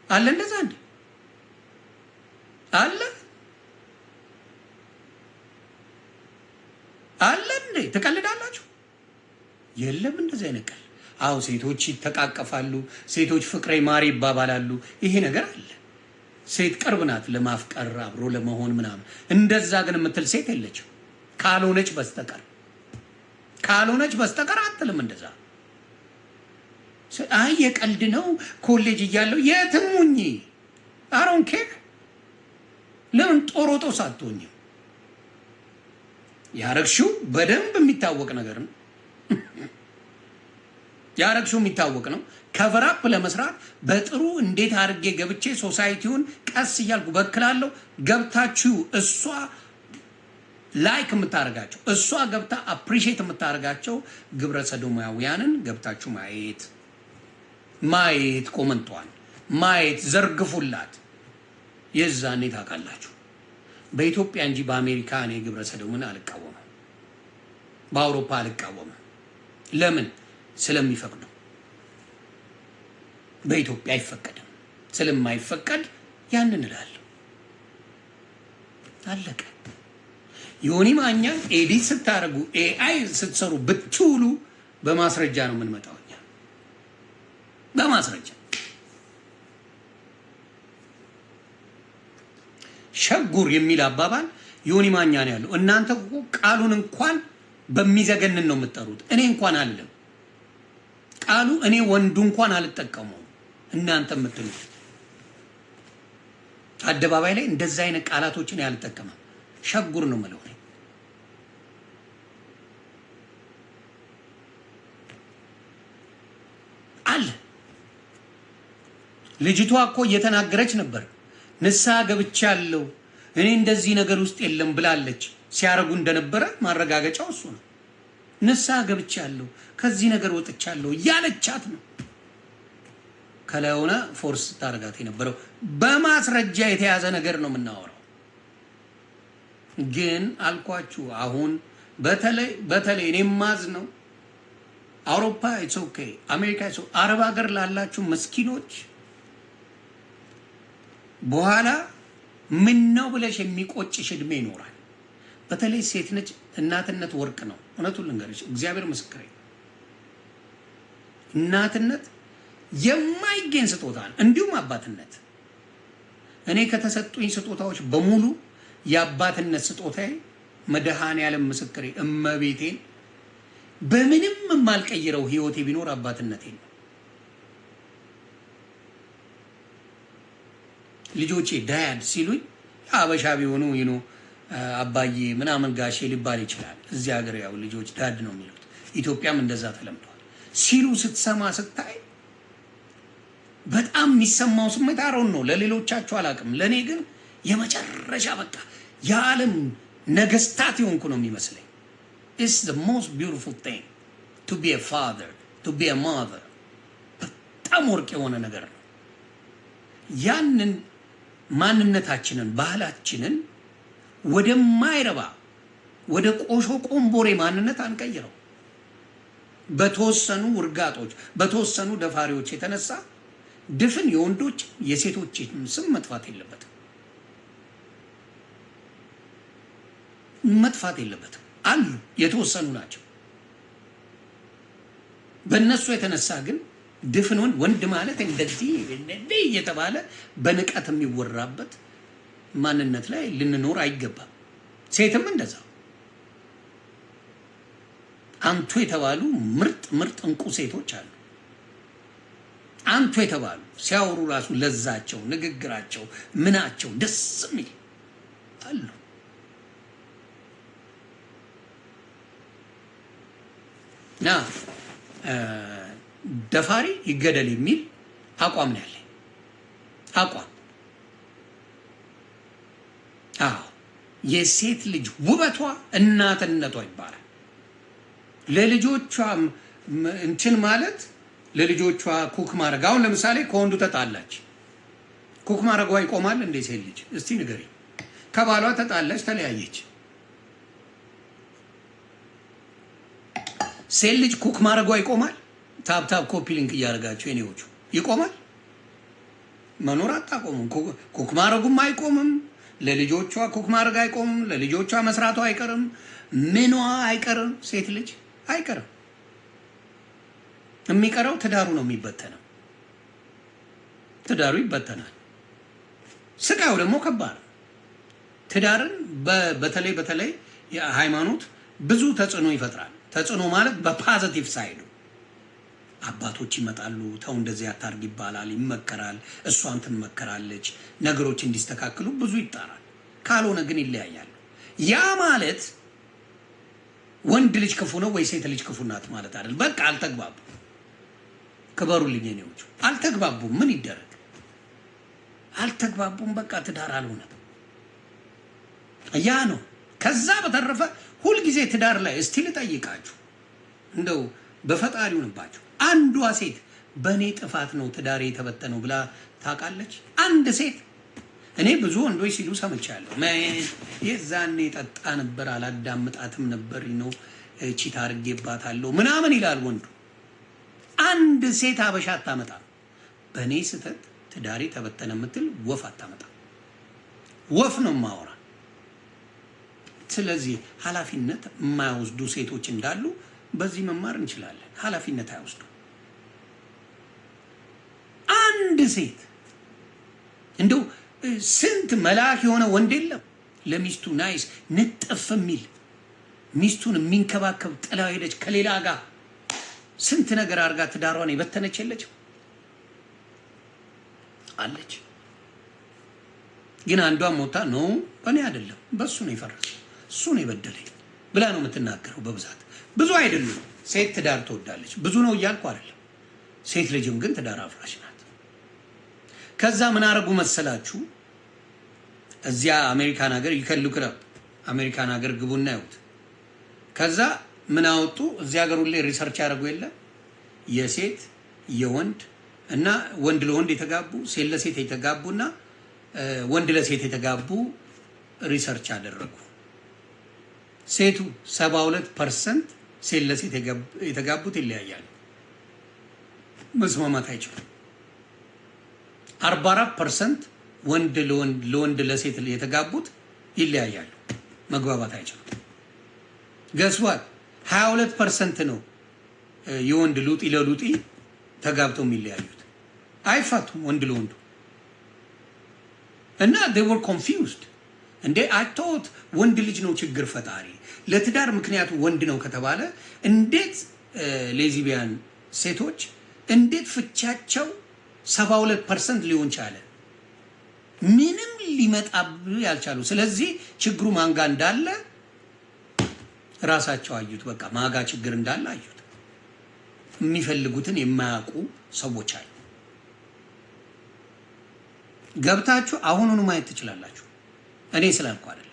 አለ እንደዛ እንዴ? አለ እንዴ? ትቀልዳላችሁ? የለም እንደዛ አይነት ቀልድ። አዎ ሴቶች ይተቃቀፋሉ፣ ሴቶች ፍቅሬ ማሪ ይባባላሉ። ይሄ ነገር አለ። ሴት ቅርብ ናት ለማፍቀር አብሮ ለመሆን ምናምን። እንደዛ ግን የምትል ሴት የለችም ካልሆነች በስተቀር አትልም እንደዛ። አይ የቀልድ ነው ኮሌጅ እያለሁ የትሙኝ አሮን ኬክ ለምን ጦሮጦስ አትሆኝም? ያረግሽው በደንብ የሚታወቅ ነገር ነው። ያረግሽው የሚታወቅ ነው። ከቨራፕ ለመስራት በጥሩ እንዴት አድርጌ ገብቼ ሶሳይቲውን ቀስ እያልኩ በክላለሁ። ገብታችሁ እሷ ላይክ የምታደርጋቸው እሷ ገብታ አፕሪሺየት የምታደርጋቸው ግብረ ሰዶማውያንን ገብታችሁ ማየት ማየት ኮመንቷን ማየት ዘርግፉላት የዛኔ ታውቃላችሁ። በኢትዮጵያ እንጂ በአሜሪካ እኔ ግብረ ሰዶምን አልቃወምም፣ በአውሮፓ አልቃወምም። ለምን? ስለሚፈቅዱ። በኢትዮጵያ አይፈቀድም። ስለማይፈቀድ ያንን እላለሁ። አለቀ። ዮኒ ማኛ ኤዲት ስታረጉ ኤአይ ስትሰሩ ብትውሉ በማስረጃ ነው የምንመጣው እኛ። በማስረጃ ሸጉር የሚል አባባል ዮኒ ማኛ ነው ያለው። እናንተ እኮ ቃሉን እንኳን በሚዘገንን ነው የምትጠሩት። እኔ እንኳን አልልም ቃሉ፣ እኔ ወንዱ እንኳን አልጠቀመውም። እናንተ የምትሉት አደባባይ ላይ እንደዛ አይነት ቃላቶችን ያልጠቀመም ሸጉር ነው የምለው። አለ ልጅቷ እኮ እየተናገረች ነበር። ንስሐ ገብቻለሁ እኔ እንደዚህ ነገር ውስጥ የለም ብላለች። ሲያረጉ እንደነበረ ማረጋገጫው እሱ ነው። ንስሐ ገብቻለሁ ከዚህ ነገር ወጥቻለሁ እያለቻት ነው። ከላይ ሆነ ፎርስ ታረጋት የነበረው በማስረጃ የተያዘ ነገር ነው የምናወራው። ግን አልኳችሁ አሁን በተለይ እኔም ማዝ ነው አውሮፓ ኢትስ ኦኬ፣ አሜሪካ ኢትስ ኦኬ። አረብ ሀገር ላላችሁ መስኪኖች በኋላ ምን ነው ብለሽ የሚቆጭሽ እድሜ ይኖራል። በተለይ ሴት ነች። እናትነት ወርቅ ነው። እውነቱን ልንገርሽ፣ እግዚአብሔር ምስክሬ፣ እናትነት የማይገኝ ስጦታ ነው። እንዲሁም አባትነት። እኔ ከተሰጡኝ ስጦታዎች በሙሉ የአባትነት ስጦታዬ መድኃኔዓለም ምስክሬ፣ እመቤቴን በምንም የማልቀይረው ህይወቴ ቢኖር አባትነቴ ነው። ልጆቼ ዳድ ሲሉኝ አበሻ ቢሆኑ ይኖ አባዬ ምናምን ጋሼ ሊባል ይችላል። እዚህ ሀገር ያው ልጆች ዳድ ነው የሚሉት። ኢትዮጵያም እንደዛ ተለምዷል። ሲሉ ስትሰማ ስታይ በጣም የሚሰማው ስሜት አሮን ነው። ለሌሎቻችሁ አላውቅም፣ ለእኔ ግን የመጨረሻ በቃ የዓለም ነገስታት የሆንኩ ነው የሚመስለኝ። It's the most beautiful thing to be a father, to be a mother. በጣም ወርቅ የሆነ ነገር ነው። ያንን ማንነታችንን ባህላችንን ወደማይረባ ወደ ቆሾ ቆምቦሬ ማንነት አንቀይረው። በተወሰኑ ውርጋጦች በተወሰኑ ደፋሪዎች የተነሳ ድፍን የወንዶች የሴቶች ስም መጥፋት የለበትም፣ መጥፋት የለበትም። አሉ የተወሰኑ ናቸው። በእነሱ የተነሳ ግን ድፍን ወንድ ማለት እንደዚህ እየተባለ በንቀት የሚወራበት ማንነት ላይ ልንኖር አይገባም። ሴትም እንደዛ አንቱ የተባሉ ምርጥ እንቁ ሴቶች አሉ። አንቱ የተባሉ ሲያወሩ ራሱ ለዛቸው፣ ንግግራቸው፣ ምናቸው ደስ የሚል አሉ። ና ደፋሪ ይገደል የሚል አቋም ነው ያለኝ። አቋም የሴት ልጅ ውበቷ እናትነቷ ይባላል። ለልጆቿ እንትን ማለት ለልጆቿ ኩክ ማድረግ። አሁን ለምሳሌ ከወንዱ ተጣላች፣ ኩክ ማድረጓ ይቆማል እንዴ? ሴት ልጅ እስቲ ንገሪ። ከባሏ ተጣላች፣ ተለያየች፣ ሴት ልጅ ኩክ ማድረጓ ይቆማል? ታፕ ኮፒ ሊንክ እያደረጋችሁ የኔዎቹ ይቆማል? መኖር አታቆሙም። ኩክ ማድረጉም አይቆምም። ለልጆቿ ኩክ ማድረግ አይቆምም። ለልጆቿ መስራቷ አይቀርም። ምኗ አይቀርም። ሴት ልጅ አይቀርም። የሚቀረው ትዳሩ ነው የሚበተነው። ትዳሩ ይበተናል። ስቃዩ ደግሞ ከባድ። ትዳርን በተለይ የሃይማኖት ብዙ ተጽዕኖ ይፈጥራል። ተጽዕኖ ማለት በፖዚቲቭ ሳይዱ አባቶች ይመጣሉ፣ ተው እንደዚህ አታርግ ይባላል፣ ይመከራል፣ እሷን ትመከራለች፣ ነገሮች እንዲስተካከሉ ብዙ ይጣራል። ካልሆነ ግን ይለያያሉ። ያ ማለት ወንድ ልጅ ክፉ ነው ወይ ሴት ልጅ ክፉ ናት ማለት አይደል። በቃ አልተግባቡም። ክበሩልኝ የኔዎቹ፣ አልተግባቡም። ምን ይደረግ? አልተግባቡም። በቃ ትዳር አልሆነ። ያ ነው። ከዛ በተረፈ ሁልጊዜ ትዳር ላይ እስቲ ልጠይቃችሁ፣ እንደው በፈጣሪው ንባችሁ አንዷ ሴት በእኔ ጥፋት ነው ትዳሬ የተበተነው ብላ ታውቃለች አንድ ሴት? እኔ ብዙ ወንዶች ሲሉ ሰምቻለሁ። የዛኔ ጠጣ ነበር አላዳምጣትም ነበር ነው ቺታ አድርጌባታለሁ ምናምን ይላል ወንዱ። አንድ ሴት አበሻ አታመጣ። በእኔ ስህተት ትዳሬ ተበተነ የምትል ወፍ አታመጣ። ወፍ ነው ማወራ። ስለዚህ ኃላፊነት የማይወስዱ ሴቶች እንዳሉ በዚህ መማር እንችላለን። ኃላፊነት አይወስዱ። አንድ ሴት እንደው ስንት መልአክ የሆነ ወንድ የለም ለሚስቱ ናይስ ንጥፍ የሚል ሚስቱን የሚንከባከብ ጥላ ሄደች ከሌላ ጋር ስንት ነገር አድርጋ ትዳሯን የበተነች የለች አለች። ግን አንዷን ሞታ ነው በእኔ አይደለም በሱ ነው የፈረሰው እሱ ነው የበደለኝ ብላ ነው የምትናገረው። በብዛት ብዙ አይደሉም። ሴት ትዳር ትወዳለች። ብዙ ነው እያልኩ አይደለም። ሴት ልጅም ግን ትዳር አፍራሽ ናት። ከዛ ምን አረጉ መሰላችሁ? እዚያ አሜሪካን ሀገር ይከልክራብ አሜሪካን ሀገር ግቡና ያዩት። ከዛ ምን አወጡ? እዚያ ሀገር ሁሌ ሪሰርች ያደርጉ የለ የሴት የወንድ እና ወንድ ለወንድ የተጋቡ ሴት ለሴት የተጋቡና ወንድ ለሴት የተጋቡ ሪሰርች አደረጉ። ሴቱ 72% ሴት ለሴት የተጋቡት ይለያያሉ፣ መስማማት አይችሉም። 44% ወንድ ለወንድ ለሴት የተጋቡት ይለያያሉ፣ መግባባት አይችሉም። ገስዋት 22% ነው የወንድ ሉጢ ለሉጢ ተጋብተው የሚለያዩት፣ አይፋቱም ወንድ ለወንዱ። እና they were confused እንዴ አቶት ወንድ ልጅ ነው ችግር ፈጣሪ ለትዳር ምክንያቱ ወንድ ነው ከተባለ እንዴት ሌዝቢያን ሴቶች እንዴት ፍቻቸው 72% ሊሆን ቻለ? ምንም ሊመጣብ ያልቻሉ። ስለዚህ ችግሩ ማንጋ እንዳለ ራሳቸው አዩት። በቃ ማጋ ችግር እንዳለ አዩት። የሚፈልጉትን የማያውቁ ሰዎች አሉ። ገብታችሁ አሁኑኑ ማየት ትችላላችሁ። እኔ ስላልኩ አይደለም።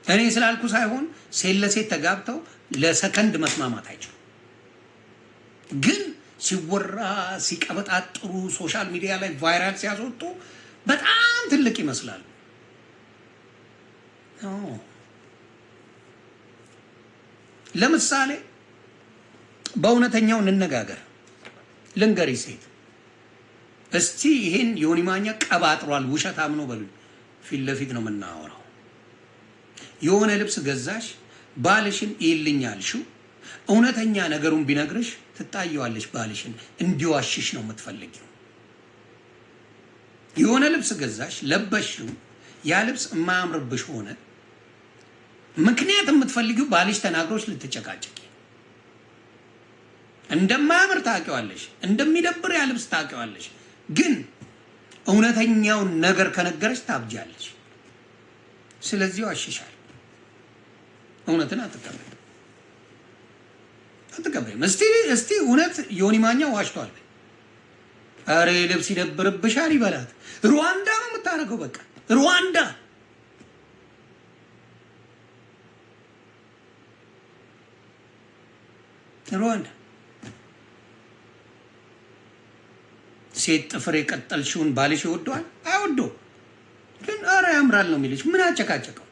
እኔ ስላልኩ ሳይሆን ሴት ለሴት ተጋብተው ለሰከንድ መስማማት አይችሉም። ግን ሲወራ ሲቀበጣጥሩ ሶሻል ሚዲያ ላይ ቫይራል ሲያስወጡ በጣም ትልቅ ይመስላል። ለምሳሌ በእውነተኛው እንነጋገር። ልንገሪ ሴት እስቲ ይሄን ዮኒ ማኛ ቀባጥሯል ውሸታም ነው በሉ። ፊት ለፊት ነው የምናወራው። የሆነ ልብስ ገዛሽ ባልሽን ይልኛልሽው እውነተኛ ነገሩን ቢነግርሽ ትጣየዋለሽ። ባልሽን እንዲዋሽሽ ነው የምትፈልጊው። የሆነ ልብስ ገዛሽ ለበሽው ያ ልብስ የማያምርብሽ ሆነ ምክንያት የምትፈልጊው ባልሽ ተናግሮሽ ልትጨቃጨቂ። እንደማያምር ታውቂዋለሽ፣ እንደሚደብር ያ ልብስ ታውቂዋለሽ። ግን እውነተኛውን ነገር ከነገረሽ ታብጃለሽ። ስለዚህ ዋሽሻል። እውነትን አትቀበል አትቀበል። እስቲ እውነት ዮኒ ማኛ ዋሽቷል። አሬ ልብስ ይደብርብሻል ይበላት። ሩዋንዳ ነው የምታደርገው። በቃ ሩዋንዳ ሴት ጥፍር የቀጠልሽውን ባልሽ ይወደዋል አይወደው? ግን አረ ያምራል ነው የሚልሽ። ምን አጨቃጨቀው?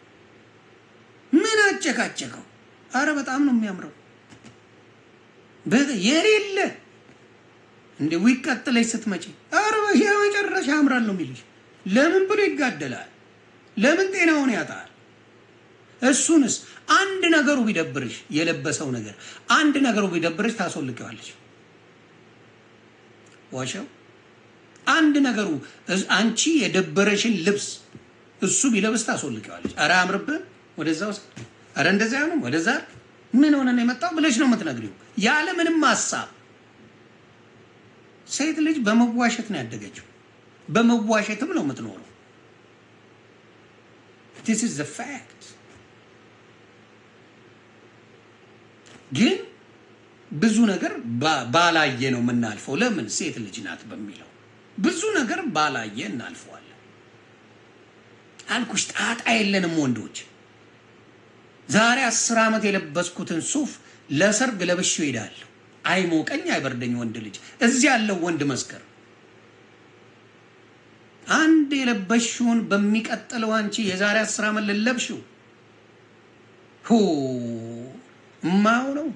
ምን አጨቃጨቀው? አረ በጣም ነው የሚያምረው። የሌለ እንደ ይቀጥለሽ ስትመጪ አረ የመጨረሻ ያምራል ነው የሚልሽ። ለምን ብሎ ይጋደላል? ለምን ጤናውን ያጣል? እሱንስ አንድ ነገሩ ቢደብርሽ የለበሰው ነገር አንድ ነገሩ ቢደብርሽ ታስወልቀዋለሽ። ዋሻው አንድ ነገሩ አንቺ የደበረሽን ልብስ እሱ ቢለብስ ታስወልቀዋለሽ። አረ አምርብህ ወደዛ ውስጥ አረ እንደዛ ነው ወደዛ ምን ሆነ ነው የመጣው ብለሽ ነው የምትነግሪው ያለ ምንም ሐሳብ። ሴት ልጅ በመዋሸት ነው ያደገችው፣ በመዋሸትም ነው የምትኖረው። this is the fact። ግን ብዙ ነገር ባላየ ነው የምናልፈው። ለምን? ሴት ልጅ ናት በሚለው ብዙ ነገር ባላየ እናልፈዋለን። አልኩሽ ጣጣ የለንም ወንዶች። ዛሬ 10 ዓመት የለበስኩትን ሱፍ ለሰርግ ለብሼው እሄዳለሁ። አይሞቀኝ አይበርደኝ ወንድ ልጅ እዚህ ያለው ወንድ መስከር አንድ የለበሽውን በሚቀጥለው አንቺ የዛሬ 10 ዓመት ለለብሽው ሆ ማው ነው።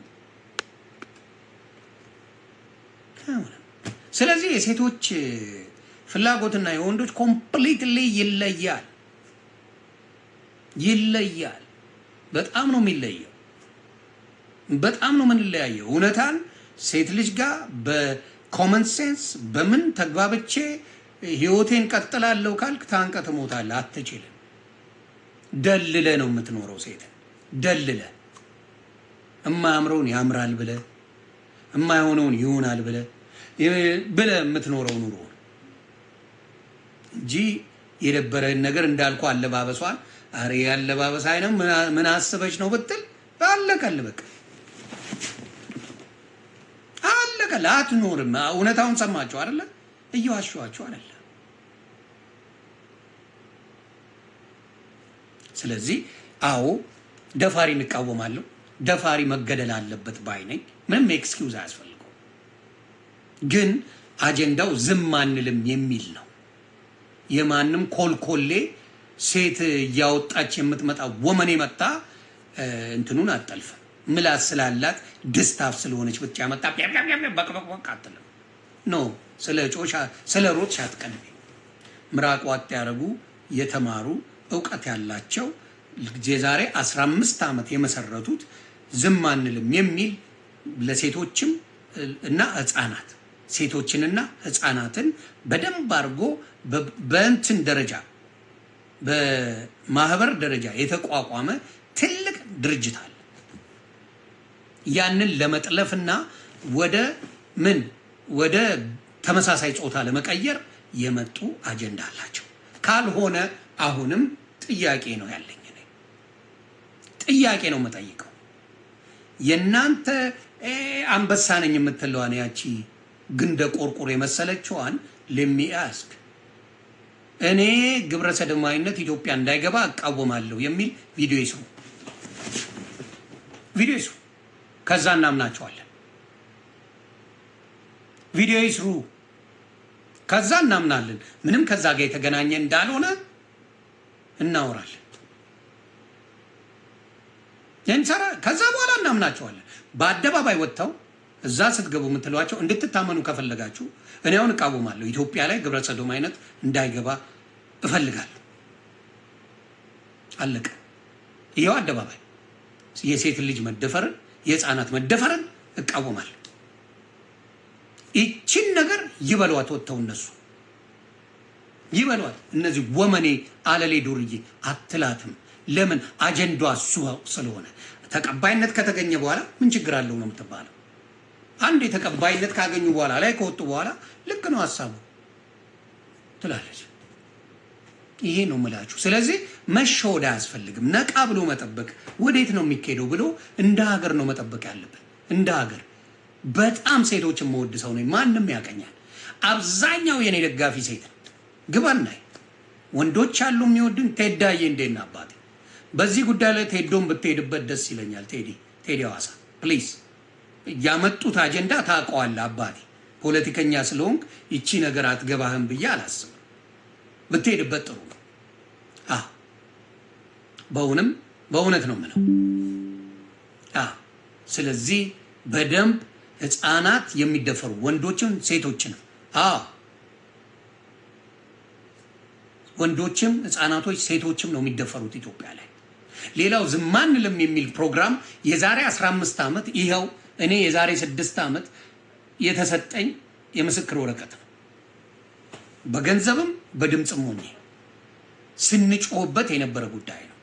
ስለዚህ የሴቶች ፍላጎትና የወንዶች ኮምፕሊትሊ ይለያል። በጣም ነው የሚለየው። በጣም ነው የምንለያየው። እውነታን ሴት ልጅ ጋር በኮመን ሴንስ በምን ተግባብቼ ህይወቴን ቀጥላለሁ ካልክ ታንቀህ ትሞታለህ። አትችልም። ደልለ ነው የምትኖረው። ሴት ደልለ እማያምረውን ያምራል ብለህ እማይሆነውን ይሆናል ብለህ የምትኖረው ኑሮ እንጂ የደበረን ነገር እንዳልኩ አለባበሷን አሬ ያለባበስ አይነም ምን አስበሽ ነው ብትል አለቀል በቃ አለቀል። አትኖርም። እውነታውን ሰማችሁ አይደለ? እየዋሸኋችሁ አይደለ? ስለዚህ አዎ ደፋሪ እንቃወማለሁ። ደፋሪ መገደል አለበት ባይ ነኝ። ምንም ኤክስኪውዝ አያስፈልገው። ግን አጀንዳው ዝም አንልም የሚል ነው። የማንም ኮልኮሌ ሴት እያወጣች የምትመጣ ወመኔ መጣ እንትኑን አጠልፈ ምላስ ስላላት ድስታፍ ስለሆነች ብቻ መጣ በቅበቅ አትልም። ኖ ስለ ጮሻ ስለ ሮጥሽ አትቀልቢ። ምራቅ ዋጥ ያደረጉ የተማሩ እውቀት ያላቸው የዛሬ 15 ዓመት የመሰረቱት ዝም አንልም የሚል ለሴቶችም እና ህፃናት ሴቶችንና ህፃናትን በደንብ አድርጎ በእንትን ደረጃ በማህበር ደረጃ የተቋቋመ ትልቅ ድርጅት አለ። ያንን ለመጥለፍና ወደ ተመሳሳይ ጾታ ለመቀየር የመጡ አጀንዳ አላቸው። ካልሆነ አሁንም ጥያቄ ነው ያለኝ። ጥያቄ ነው የምጠይቀው። የናንተ አንበሳ ነኝ የምትለዋን ያቺ ግንደ ቆርቆር የመሰለችዋን ለሚያስክ እኔ ግብረ ሰዶማዊነት ኢትዮጵያ እንዳይገባ አቃወማለሁ የሚል ቪዲዮ ይስሩ። ከዛ እናምናቸዋለን። ቪዲዮ ይስሩ። ከዛ እናምናለን። ምንም ከዛ ጋር የተገናኘ እንዳልሆነ እናወራለን። የንሰራ ከዛ በኋላ እናምናቸዋለን። በአደባባይ ወጥተው እዛ ስትገቡ የምትሏቸው እንድትታመኑ ከፈለጋችሁ እኔ አሁን እቃወማለሁ። ኢትዮጵያ ላይ ግብረ ሰዶማዊነት እንዳይገባ እፈልጋለሁ። አለቀ። ይሄው አደባባይ የሴት ልጅ መደፈርን የህፃናት መደፈርን እቃወማለሁ። ይቺን ነገር ይበሏት፣ ወጥተው እነሱ ይበሏት። እነዚህ ወመኔ አለሌ ዱርዬ አትላትም። ለምን? አጀንዳ እሱ ስለሆነ ተቀባይነት ከተገኘ በኋላ ምን ችግር አለው ነው የምትባለው። አንድ ተቀባይነት ካገኙ በኋላ ላይ ከወጡ በኋላ ልክ ነው ሐሳቡ ትላለች። ይሄ ነው የምላችሁ። ስለዚህ መሸወድ አያስፈልግም። ነቃ ብሎ መጠበቅ ወዴት ነው የሚካሄደው ብሎ እንደ ሀገር ነው መጠበቅ ያለብን። እንደ ሀገር በጣም ሴቶችን መወድ ሰው ነኝ። ማንም ያቀኛል። አብዛኛው የኔ ደጋፊ ሴት ነው። ግባና ወንዶች አሉ የሚወድን። ቴዳዬ እንዴና አባቴ በዚህ ጉዳይ ላይ ቴዶን ብትሄድበት ደስ ይለኛል። ቴዲ ሐዋሳ ፕሊዝ ያመጡት አጀንዳ ታውቀዋለህ አባቴ። ፖለቲከኛ ስለሆንክ ይቺ ነገር አትገባህም ብዬ አላስብም። ብትሄድበት ጥሩ ነው። በእውነት ነው የምለው። ስለዚህ በደንብ ህፃናት የሚደፈሩ ወንዶችን ሴቶችንም ወንዶችም ህፃናቶች ሴቶችም ነው የሚደፈሩት ኢትዮጵያ ላይ። ሌላው ዝም አንልም የሚል ፕሮግራም የዛሬ 15 ዓመት ይኸው እኔ የዛሬ 6 ዓመት የተሰጠኝ የምስክር ወረቀት ነው። በገንዘብም በድምጽም ሆኜ ስንጮህበት የነበረ ጉዳይ ነው።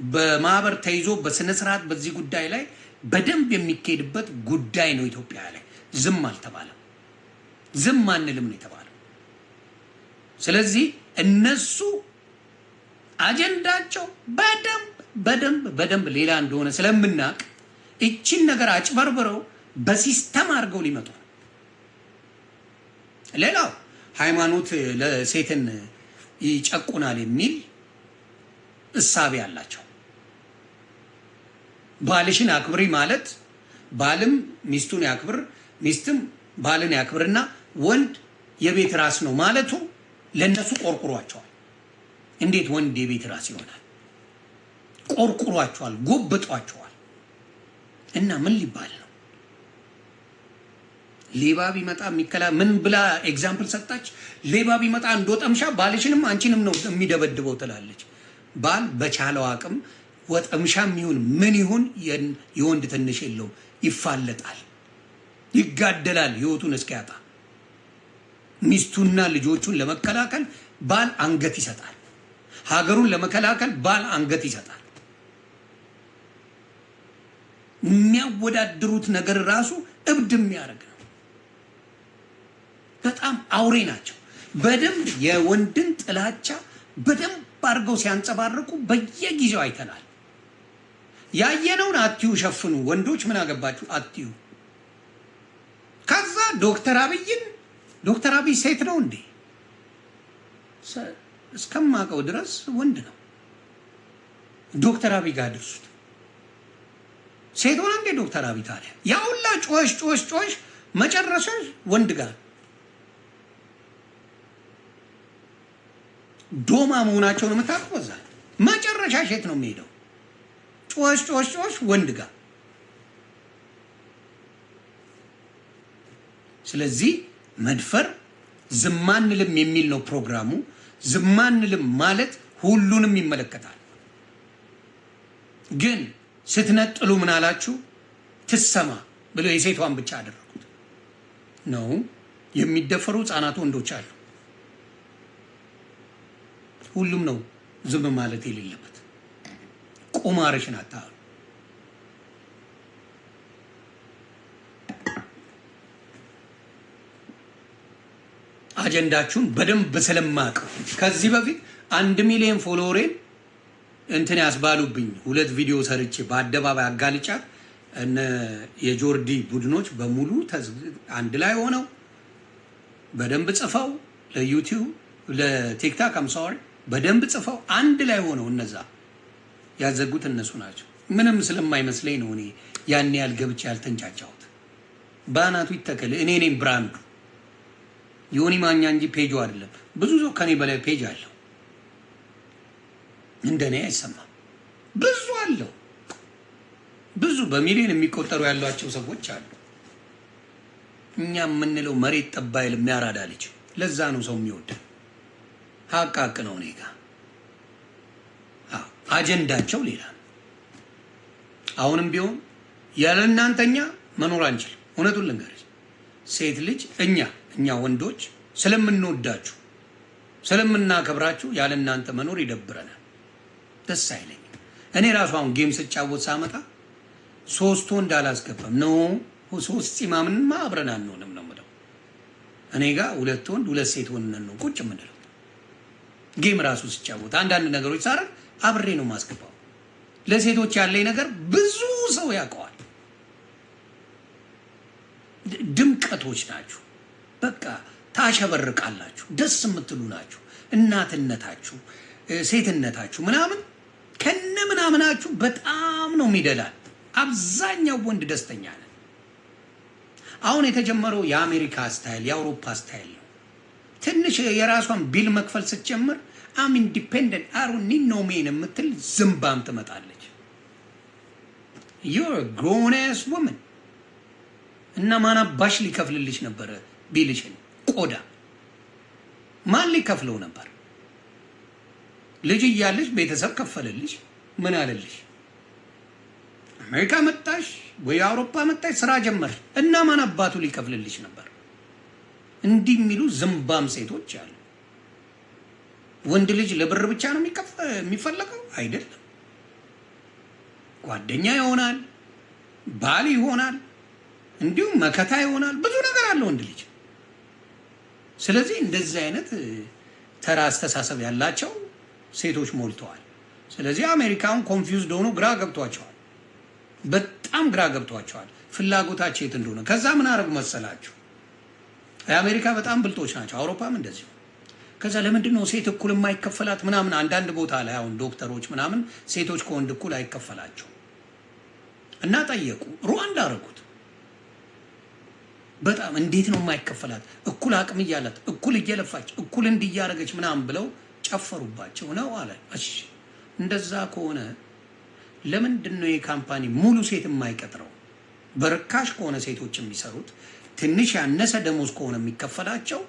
በማህበር ተይዞ በስነ ስርዓት በዚህ ጉዳይ ላይ በደንብ የሚካሄድበት ጉዳይ ነው። ኢትዮጵያ ላይ ዝም አልተባለም። ዝም አንልም ነው የተባለው። ስለዚህ እነሱ አጀንዳቸው በደንብ ሌላ እንደሆነ ስለምናቅ እቺን ነገር አጭበርብረው በሲስተም አድርገው ሊመጡ ነው። ሌላው ሃይማኖት ለሴትን ይጨቁናል የሚል እሳቤ አላቸው። ባልሽን አክብሪ ማለት ባልም ሚስቱን ያክብር፣ ሚስትም ባልን ያክብርና ወንድ የቤት ራስ ነው ማለቱ ለነሱ ቆርቁሯቸዋል። እንዴት ወንድ የቤት ራስ ይሆናል? ቆርቁሯቸዋል፣ ጎብጧቸዋል። እና ምን ሊባል ነው? ሌባ ቢመጣ ምን ብላ ኤግዛምፕል ሰጣች? ሌባ ቢመጣ እንደወጠምሻ ባልሽንም አንቺንም ነው የሚደበድበው ትላለች። ባል በቻለው አቅም ወጠምሻም ይሁን ምን ይሁን የወንድ ትንሽ የለውም፣ ይፋለጣል፣ ይጋደላል ህይወቱን እስኪያጣ። ሚስቱና ልጆቹን ለመከላከል ባል አንገት ይሰጣል። ሀገሩን ለመከላከል ባል አንገት ይሰጣል። የሚያወዳድሩት ነገር ራሱ እብድ የሚያደርግ ነው። በጣም አውሬ ናቸው። በደንብ የወንድን ጥላቻ በደንብ አድርገው ሲያንጸባርቁ በየጊዜው አይተናል። ያየነውን አትዩ ሸፍኑ። ወንዶች ምን አገባችሁ አትዩ። ከዛ ዶክተር አብይ ሴት ነው እንዴ? እስከማውቀው ድረስ ወንድ ነው። ዶክተር አብይ ጋር ደርሱት። ሴት ሆነ እንዴ ዶክተር አብይ? ታዲያ ያ ሁላ ጮሽ መጨረሻ ወንድ ጋር ዶማ መሆናቸውን የምታውቀው በዛ መጨረሻ ሴት ነው የሚሄደው። ጮሽ ወንድ ጋር። ስለዚህ መድፈር ዝም አንልም የሚል ነው ፕሮግራሙ። ዝም አንልም ማለት ሁሉንም ይመለከታል። ግን ስትነጥሉ ምን አላችሁ? ትሰማ ብለው የሴቷን ብቻ አደረጉት ነው። የሚደፈሩ ህጻናት ወንዶች አሉ። ሁሉም ነው ዝም ማለት የሌለበት። ቁማርሽን አታሉ። አጀንዳችሁን በደንብ ስለማቀው ከዚህ በፊት 1 ሚሊዮን ፎሎወሬን እንትን ያስባሉብኝ 2 ቪዲዮ ሰርቼ በአደባባይ አጋልጫት እነ የጆርዲ ቡድኖች በሙሉ አንድ ላይ ሆነው በደንብ ጽፈው ለዩቲዩብ ለቲክታክ አምሳወር በደንብ ጽፈው አንድ ላይ ሆነው እነዛ ያዘጉት እነሱ ናቸው። ምንም ስለማይመስለኝ ነው እኔ ያን ያህል ገብቼ ያልተንጫጫሁት። ባናቱ ይተከለ እኔ ነኝ ብራንዱ ዮኒ ማኛ እንጂ ፔጁ አይደለም። ብዙ ሰው ከኔ በላይ ፔጅ አለው። እንደኔ አይሰማም። ብዙ አለው። ብዙ በሚሊዮን የሚቆጠሩ ያሏቸው ሰዎች አሉ። እኛ የምንለው መሬት ጠባይል የሚያራዳ ልጅ ለዛ ነው ሰው የሚወድ። ሀቃቅ ነው። እኔ ጋር አጀንዳቸው ሌላ ነው። አሁንም ቢሆን ያለ እናንተኛ መኖር አንችልም። እውነቱን ልንገርሽ፣ ሴት ልጅ እኛ ወንዶች ስለምንወዳችሁ ስለምናከብራችሁ ያለ እናንተ መኖር ይደብረናል። ደስ አይለኝም። እኔ ራሱ አሁን ጌም ስጫወት ሳመጣ 3 ወንድ አላስገባም ነው። 3 ፂማምንማ አብረን አንሆንም ነው የምለው። እኔ ጋር 2 ወንድ 2 ሴት ሆነን ነው ቁጭ የምንለው። ጌም ራሱ ስጫወት አንዳንድ ነገሮች ሳረግ አብሬ ነው ማስገባው። ለሴቶች ያለኝ ነገር ብዙ ሰው ያውቀዋል። ድምቀቶች ናችሁ። በቃ ታሸበርቃላችሁ። ደስ የምትሉ ናችሁ። እናትነታችሁ፣ ሴትነታችሁ ምናምን ከነ ምናምናችሁ በጣም ነው የሚደላል። አብዛኛው ወንድ ደስተኛ ነን። አሁን የተጀመረው የአሜሪካ ስታይል የአውሮፓ ስታይል ነው። ትንሽ የራሷን ቢል መክፈል ስትጀምር አም ኢንዲፔንደንት አሩ ኒኖ ሜን የምትል ዝምባም ትመጣለች። ዩር ግሮን አስ ወመን እና ማን አባሽ ሊከፍልልሽ ነበር ቢልሽን? ቆዳ ማን ሊከፍለው ነበር? ልጅ እያለሽ ቤተሰብ ከፈለልሽ። ምን አለልሽ? አሜሪካ መጣሽ ወይ አውሮፓ መጣሽ ስራ ጀመርሽ እና ማን አባቱ ሊከፍልልሽ ነበር? እንዲህ የሚሉ ዝምባም ሴቶች አሉ። ወንድ ልጅ ለብር ብቻ ነው የሚፈለገው አይደለም። ጓደኛ ይሆናል፣ ባል ይሆናል፣ እንዲሁም መከታ ይሆናል። ብዙ ነገር አለ ወንድ ልጅ። ስለዚህ እንደዚህ አይነት ተራ አስተሳሰብ ያላቸው ሴቶች ሞልተዋል። ስለዚህ አሜሪካን ኮንፊውዝድ ሆኖ ግራ ገብቷቸዋል። በጣም ግራ ገብቷቸዋል ፍላጎታቸው የት እንደሆነ። ከዛ ምን አረጉ መሰላችሁ? የአሜሪካ በጣም ብልጦች ናቸው። አውሮፓም እንደዚህ። ከዛ ለምንድን ነው ሴት እኩል የማይከፈላት ምናምን? አንዳንድ ቦታ ላይ አሁን ዶክተሮች ምናምን ሴቶች ከወንድ እኩል አይከፈላቸው። እና ጠየቁ። ሩዋንዳ አደረጉት። በጣም እንዴት ነው የማይከፈላት? እኩል አቅም እያላት እኩል እየለፋች እኩል እንዲያረገች ምናምን ብለው ጨፈሩባቸው ነው አለ። እሺ እንደዛ ከሆነ ለምንድን ነው የካምፓኒ ሙሉ ሴት የማይቀጥረው? በርካሽ ከሆነ ሴቶች የሚሰሩት ትንሽ ያነሰ ደሞዝ ከሆነ የሚከፈላቸው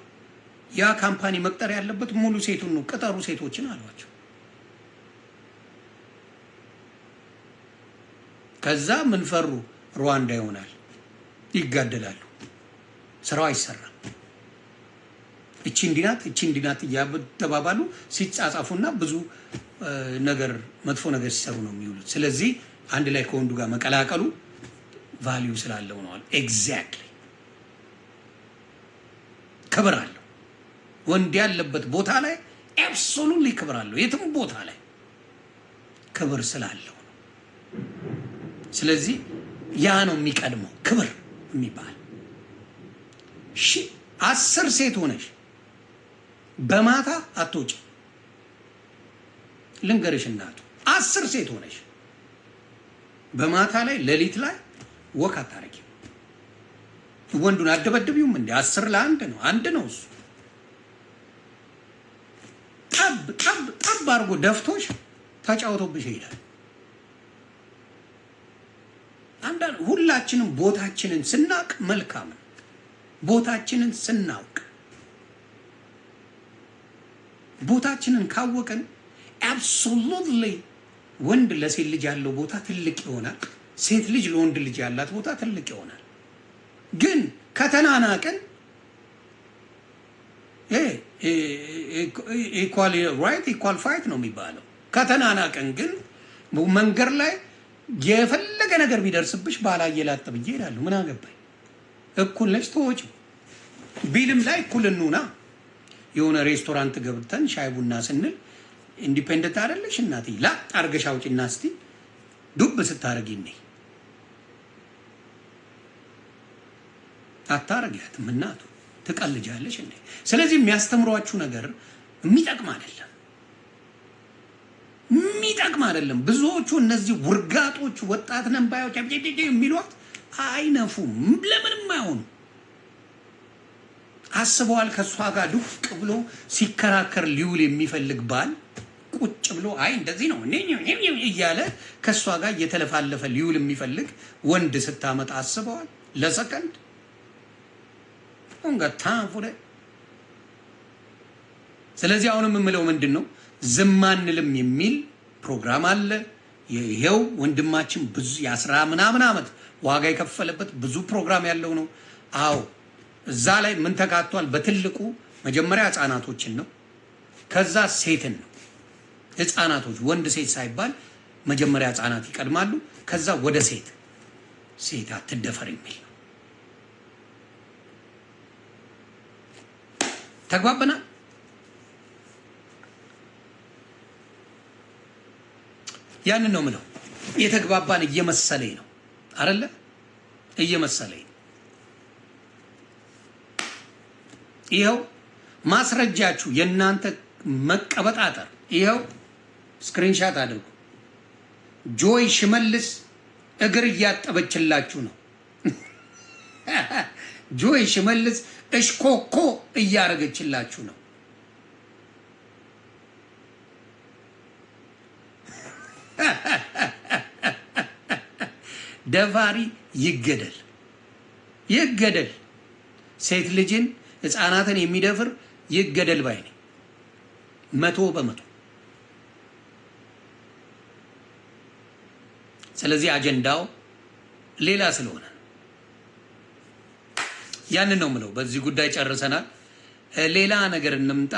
ያ ካምፓኒ መቅጠር ያለበት ሙሉ ሴቱን ነው። ቅጠሩ ሴቶችን አሏቸው። ከዛ ምን ፈሩ? ሩዋንዳ ይሆናል፣ ይጋደላሉ፣ ስራው አይሰራም። እቺ እንዲናት እቺ እንዲናት እያተባባሉ ሲጻጻፉና ብዙ ነገር መጥፎ ነገር ሲሰሩ ነው የሚውሉት። ስለዚህ አንድ ላይ ከወንዱ ጋር መቀላቀሉ ቫልዩ ስላለው ነው። ኤግዛክትሊ ክብር አለው። ወንድ ያለበት ቦታ ላይ አብሶሉትሊ ክብር አለው። የትም ቦታ ላይ ክብር ስላለው ነው። ስለዚህ ያ ነው የሚቀድመው ክብር የሚባል። እሺ 10 ሴት ሆነሽ በማታ አትወጪ። ልንገርሽ እናቱ 10 ሴት ሆነሽ በማታ ላይ ሌሊት ላይ ወክ አታረጊ። ወንዱን አደበድቢውም እንዴ? 10 ለ1 ነው። አንድ ነው እሱ። ጠብ አድርጎ ደፍቶሽ ተጫውቶብሽ ይሄዳል። አንዳንድ ሁላችንም ቦታችንን ስናውቅ መልካም ነው። ቦታችንን ስናውቅ ቦታችንን ካወቅን አብሶሉትሊ ወንድ ለሴት ልጅ ያለው ቦታ ትልቅ ይሆናል። ሴት ልጅ ለወንድ ልጅ ያላት ቦታ ትልቅ ይሆናል። ግን ከተናናቅን ኢኳል ራይት ኢኳል ፋይት ነው የሚባለው። ከተናናቅን ግን መንገድ ላይ የፈለገ ነገር ቢደርስብሽ ባላየ ላጥ ብዬ እሄዳለሁ። ምን አገባኝ? እኩል ነች ተወጪ። ቢልም ላይ እኩል እንሁና። የሆነ ሬስቶራንት ገብተን ሻይ ቡና ስንል ኢንዲፔንደንት አይደለሽ እናቴ? ላጥ አድርገሽ አውጪና እስቲ ዱብ ስታረጊ ነይ አታረጊያትም እናቱ። ትቀልጃለሽ እንዴ? ስለዚህ የሚያስተምሯችሁ ነገር የሚጠቅም አይደለም። ብዙዎቹ እነዚህ ውርጋጦች ወጣት ነን ባዮች የሚሏት አይነፉም። ለምንም አይሆኑ። አስበዋል? ከእሷ ጋር ዱቅ ብሎ ሲከራከር ሊውል የሚፈልግ ባል ቁጭ ብሎ አይ እንደዚህ ነው እያለ ከእሷ ጋር እየተለፋለፈ ሊውል የሚፈልግ ወንድ ስታመጣ አስበዋል? ለሰከንድ ታንፉደ። ስለዚህ አሁንም የምለው ምንድን ነው? ዝም አንልም የሚል ፕሮግራም አለ። ይሄው ወንድማችን ብዙ የ10 ምናምን ዓመት ዋጋ የከፈለበት ብዙ ፕሮግራም ያለው ነው። አዎ እዛ ላይ ምን ተካቷል? በትልቁ መጀመሪያ ህፃናቶችን ነው፣ ከዛ ሴትን ነው። ህፃናቶች ወንድ ሴት ሳይባል መጀመሪያ ህፃናት ይቀድማሉ፣ ከዛ ወደ ሴት አትደፈር የሚል ነው። ተግባብናል? ያንን ነው ምለው። የተግባባን እየመሰለኝ ነው አይደለ? እየመሰለኝ ይኸው ማስረጃችሁ የእናንተ መቀበጣጠር ይኸው ስክሪንሻት አድርጉ። ጆይ ሽመልስ እግር እያጠበችላችሁ ነው። ጆይ ሽመልስ እሽኮኮ እያረገችላችሁ ነው። ደፋሪ ይገደል። ሴት ልጅን ህፃናትን የሚደፍር ይገደል ባይ ነኝ 100%። ስለዚህ አጀንዳው ሌላ ስለሆነ ያንን ነው ምለው። በዚህ ጉዳይ ጨርሰናል። ሌላ ነገር እንምጣ።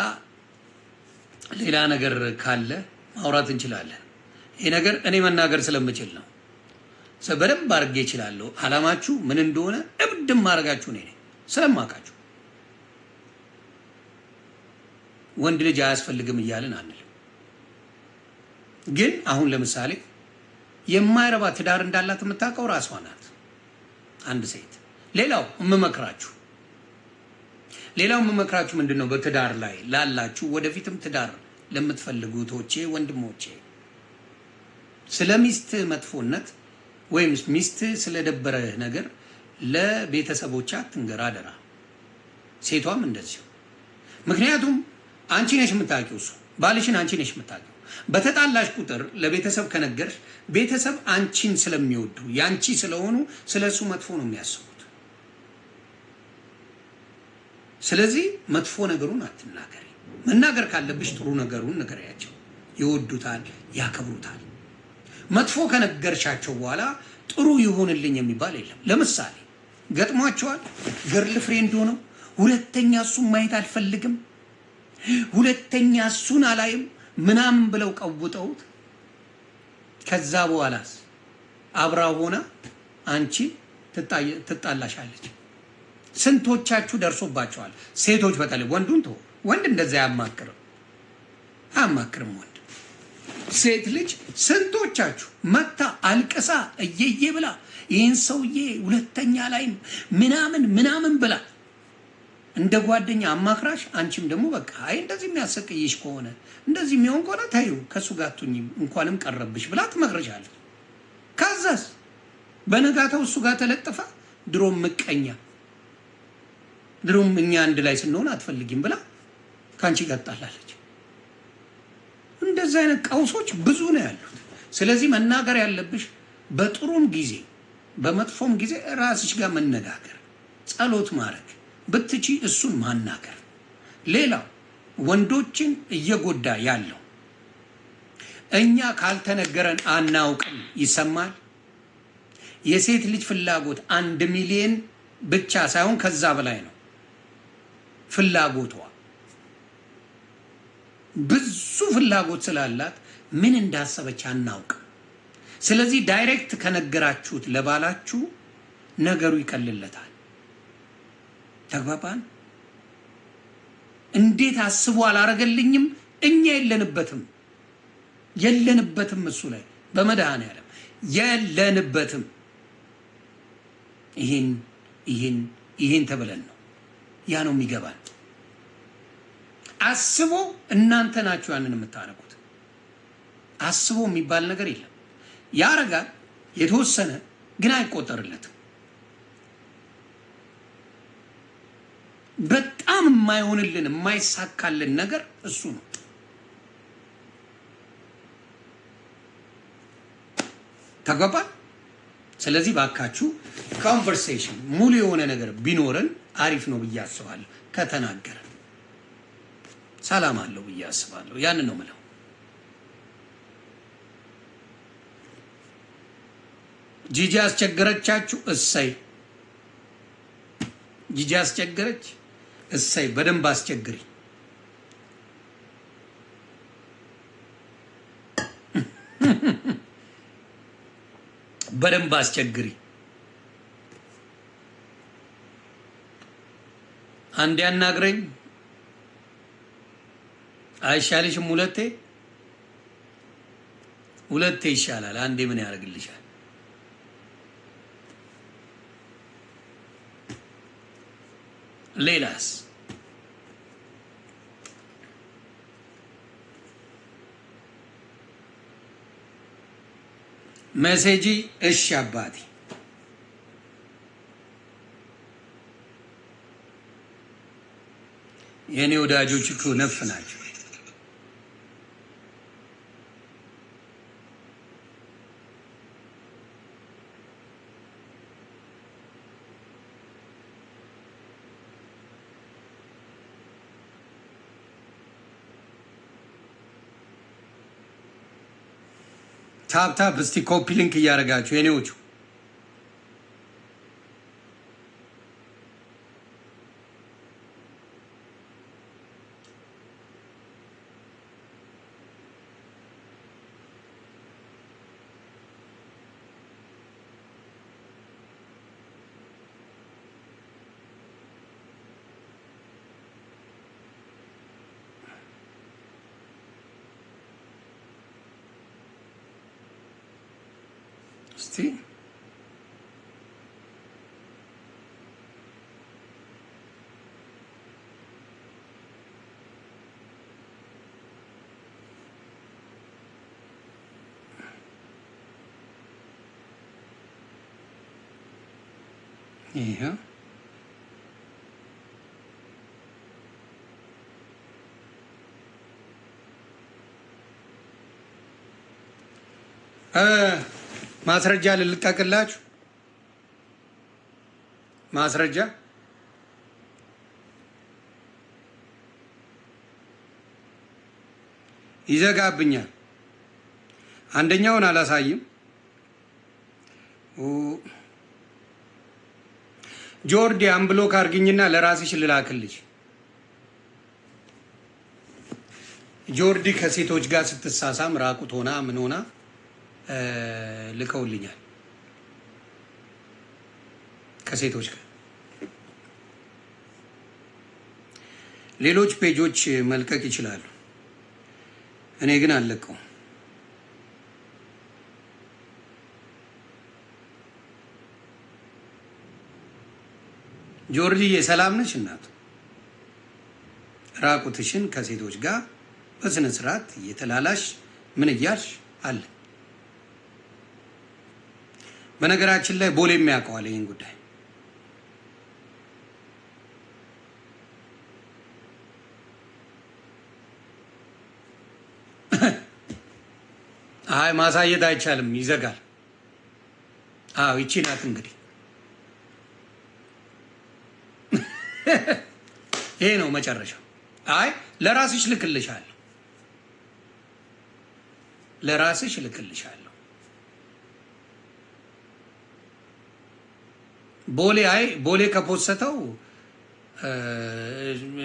ሌላ ነገር ካለ ማውራት እንችላለን። ይሄ ነገር እኔ መናገር ስለምችል ነው። በደንብ አድርጌ እችላለሁ። አላማችሁ ምን እንደሆነ እብድም ማድረጋችሁ ነኝ ስለማውቃችሁ። ወንድ ልጅ አያስፈልግም እያልን አንልም። ግን አሁን ለምሳሌ የማይረባ ትዳር እንዳላት የምታውቀው ራሷ ናት አንድ ሴት። ሌላው የምመክራችሁ ምንድነው? በትዳር ላይ ላላችሁ ወደፊትም ትዳር ለምትፈልጉ እህቶቼ፣ ወንድሞቼ ስለ ሚስት መጥፎነት ወይም ሚስት ስለደበረ ነገር ለቤተሰቦቿ አትንገር አደራ። ሴቷም እንደዚሁ። ምክንያቱም አንቺ ነሽ የምታውቂው፣ እሱ ባልሽን አንቺ ነሽ የምታውቂው። በተጣላሽ ቁጥር ለቤተሰብ ከነገርሽ ቤተሰብ አንቺን ስለሚወዱ ያንቺ ስለሆኑ ስለሱ መጥፎ ነው የሚያስቡት። ስለዚህ መጥፎ ነገሩን አትናገሪ። መናገር ካለብሽ ጥሩ ነገሩን ንገሪያቸው። ይወዱታል፣ ያከብሩታል። መጥፎ ከነገርሻቸው በኋላ ጥሩ ይሁንልኝ የሚባል የለም። ለምሳሌ ገጥሟቸዋል። ገርል ፍሬንድ ሆነው ሁለተኛ እሱን ማየት አልፈልግም፣ ሁለተኛ እሱን አላይም ምናምን ብለው ቀውጠውት ከዛ በኋላስ አብራ ሆና አንቺ ትጣላሻለች። ስንቶቻችሁ ደርሶባቸዋል? ሴቶች በተለይ ወንዱን ተው፣ ወንድ እንደዛ አያማክርም። ወንድ ሴት ልጅ ስንቶቻችሁ መታ አልቅሳ እየየ ብላ ይህን ሰውዬ ሁለተኛ ላይ ምናምን ብላ እንደ ጓደኛ አማክራሽ፣ አንቺም ደግሞ በቃ አይ እንደዚህ የሚያሰቅይሽ ከሆነ እንደዚህ የሚሆን ከሆነ ታዩ ከሱ ጋር አትሁኚም እንኳንም ቀረብሽ ብላ ትመክርሻለች። ከዛስ በነጋታው እሱ ጋር ተለጥፋ ድሮም ምቀኛ፣ ድሮም እኛ አንድ ላይ ስንሆን አትፈልጊም ብላ ካንቺ ጋር ጣላለች። እንደዚህ አይነት ቀውሶች ብዙ ነው ያሉት። ስለዚህ መናገር ያለብሽ በጥሩም ጊዜ በመጥፎም ጊዜ ራስሽ ጋር መነጋገር፣ ጸሎት ማድረግ ብትቺ እሱን ማናገር። ሌላው ወንዶችን እየጎዳ ያለው እኛ ካልተነገረን አናውቅም ይሰማል። የሴት ልጅ ፍላጎት 1 ሚሊዮን ብቻ ሳይሆን ከዛ በላይ ነው ፍላጎቷ። ብዙ ፍላጎት ስላላት ምን እንዳሰበች አናውቅም። ስለዚህ ዳይሬክት ከነገራችሁት ለባላችሁ ነገሩ ይቀልለታል። ተግባባን? እንዴት አስቦ አላረገልኝም? እኛ የለንበትም እሱ ላይ በመድኃኔዓለም የለንበትም። ይሄን ተብለን ነው ያ ነው የሚገባን። አስቦ እናንተ ናችሁ ያንን የምታረጉት። አስቦ የሚባል ነገር የለም። ያረጋል የተወሰነ ግን አይቆጠርለትም። በጣም የማይሆንልን የማይሳካልን ነገር እሱ ነው። ተገባ? ስለዚህ ባካችሁ ኮንቨርሴሽን ሙሉ የሆነ ነገር ቢኖርን አሪፍ ነው ብዬ አስባለሁ። ከተናገረ ሰላም አለው ብዬ አስባለሁ። ያንን ነው የምለው። ጂጂ አስቸገረቻችሁ? እሰይ ጂጂ አስቸገረች? እሰይ በደንብ አስቸግሪ። በደንብ አስቸግሪ። አንዴ አናግረኝ አይሻልሽም? ሁለቴ ይሻላል። አንዴ ምን ያደርግልሻል? ሌላስ ሜሴጂ? እሺ አባቴ የኔ ወዳጆች እኮ ነፍ ናቸው። ታፕ እስቲ ኮፒ ሊንክ እያደረጋችሁ የኔዎቹ እስቲ ይሄ ማስረጃ ልልቀቅላችሁ። ማስረጃ ይዘጋብኛል። አንደኛውን አላሳይም። ጆርዲ አንብሎክ አርግኝና ለራስሽ ልላክልሽ። ጆርዲ ከሴቶች ጋር ስትሳሳም ራቁት ሆና ምን ሆና ልከውልኛል። ከሴቶች ጋር ሌሎች ፔጆች መልቀቅ ይችላሉ። እኔ ግን አልለቀውም። ጆርጂዬ ሰላም ነሽ እናቱ? ራቁትሽን ከሴቶች ጋር በስነ ስርዓት እየተላላሽ ምን እያልሽ አለ። በነገራችን ላይ ቦሌ የሚያውቀዋል ይህን ጉዳይ። አይ ማሳየት አይቻልም፣ ይዘጋል። አዎ ይቺ ናት እንግዲህ። ይሄ ነው መጨረሻው። አይ ለራስሽ ልክልሻለሁ፣ ለራስሽ ልክልሻለሁ። ቦሌ አይ ቦሌ ከፖስተው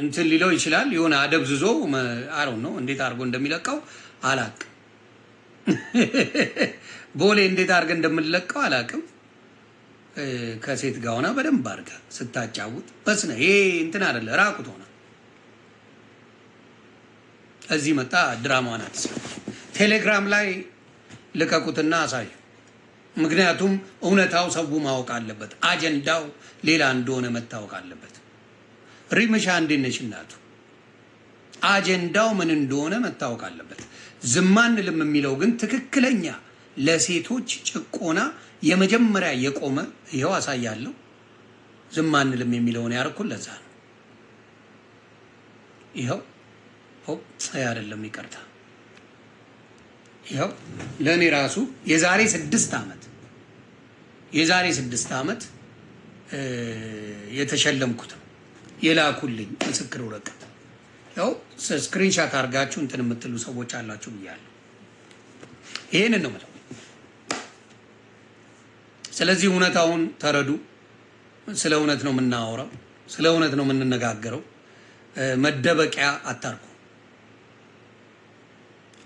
እንትን ሊለው ይችላል። የሆነ አደብዝዞ አረው ነው እንዴት አድርጎ እንደሚለቀው አላቅም። ቦሌ እንዴት አድርገ እንደምንለቀው አላቅም። ከሴት ጋር ሆና በደንብ አድርጋ ስታጫውት በስነ ይሄ እንትን አይደለ ራቁት ሆና እዚህ መጣ ድራማዋን አትስራ። ቴሌግራም ላይ ልቀቁትና አሳዩ። ምክንያቱም እውነታው ሰው ማወቅ አለበት። አጀንዳው ሌላ እንደሆነ መታወቅ አለበት። ሪምሻ እንዴት ነሽ እናቱ? አጀንዳው ምን እንደሆነ መታወቅ አለበት። ዝም አንልም የሚለው ግን ትክክለኛ ለሴቶች ጭቆና የመጀመሪያ የቆመ ይኸው አሳያለሁ። ዝም አንልም የሚለውን ያርኩት ለዛ ነው። ይኸው አይደለም ይቅርታ። ይኸው ለእኔ ራሱ የዛሬ 6 ዓመት የተሸለምኩት የላኩልኝ ምስክር ወረቀት። ያው ስክሪንሻት አድርጋችሁ እንትን የምትሉ ሰዎች አላችሁ ብያለሁ። ይሄንን ነው ማለት። ስለዚህ እውነታውን ተረዱ። ስለ እውነት ነው የምናወራው፣ ስለ እውነት ነው የምንነጋገረው። መደበቂያ አታርጉ።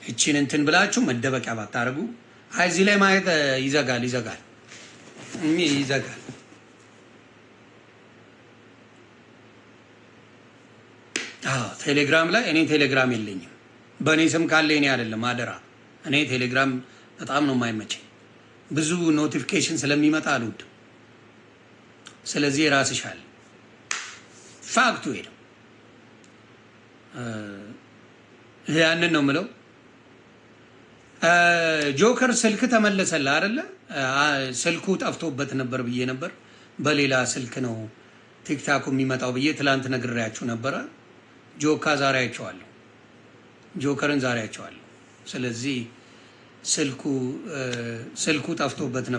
እቺን እንትን ብላችሁ መደበቂያ ባታርጉ። አይ እዚህ ላይ ማየት ይዘጋል። ቴሌግራም ላይ እኔ ቴሌግራም የለኝም። በእኔ ስም ካለ እኔ አይደለም አደራ። እኔ ቴሌግራም በጣም ነው የማይመቸኝ፣ ብዙ ኖቲፊኬሽን ስለሚመጣ አልወድም። ስለዚህ ራስሽ አለ ፋክቱ ሄደው ያንን ነው የምለው። ጆከር ስልክ ተመለሰልህ አይደለ? ስልኩ ጠፍቶበት ነበር ብዬ ነበር። በሌላ ስልክ ነው ቲክታኩ የሚመጣው ብዬ ትላንት ነግሬያችሁ ነበረ። ጆከርን ዛሬ አይቼዋለሁ። ስለዚህ ስልኩ ጠፍቶበት ነበር።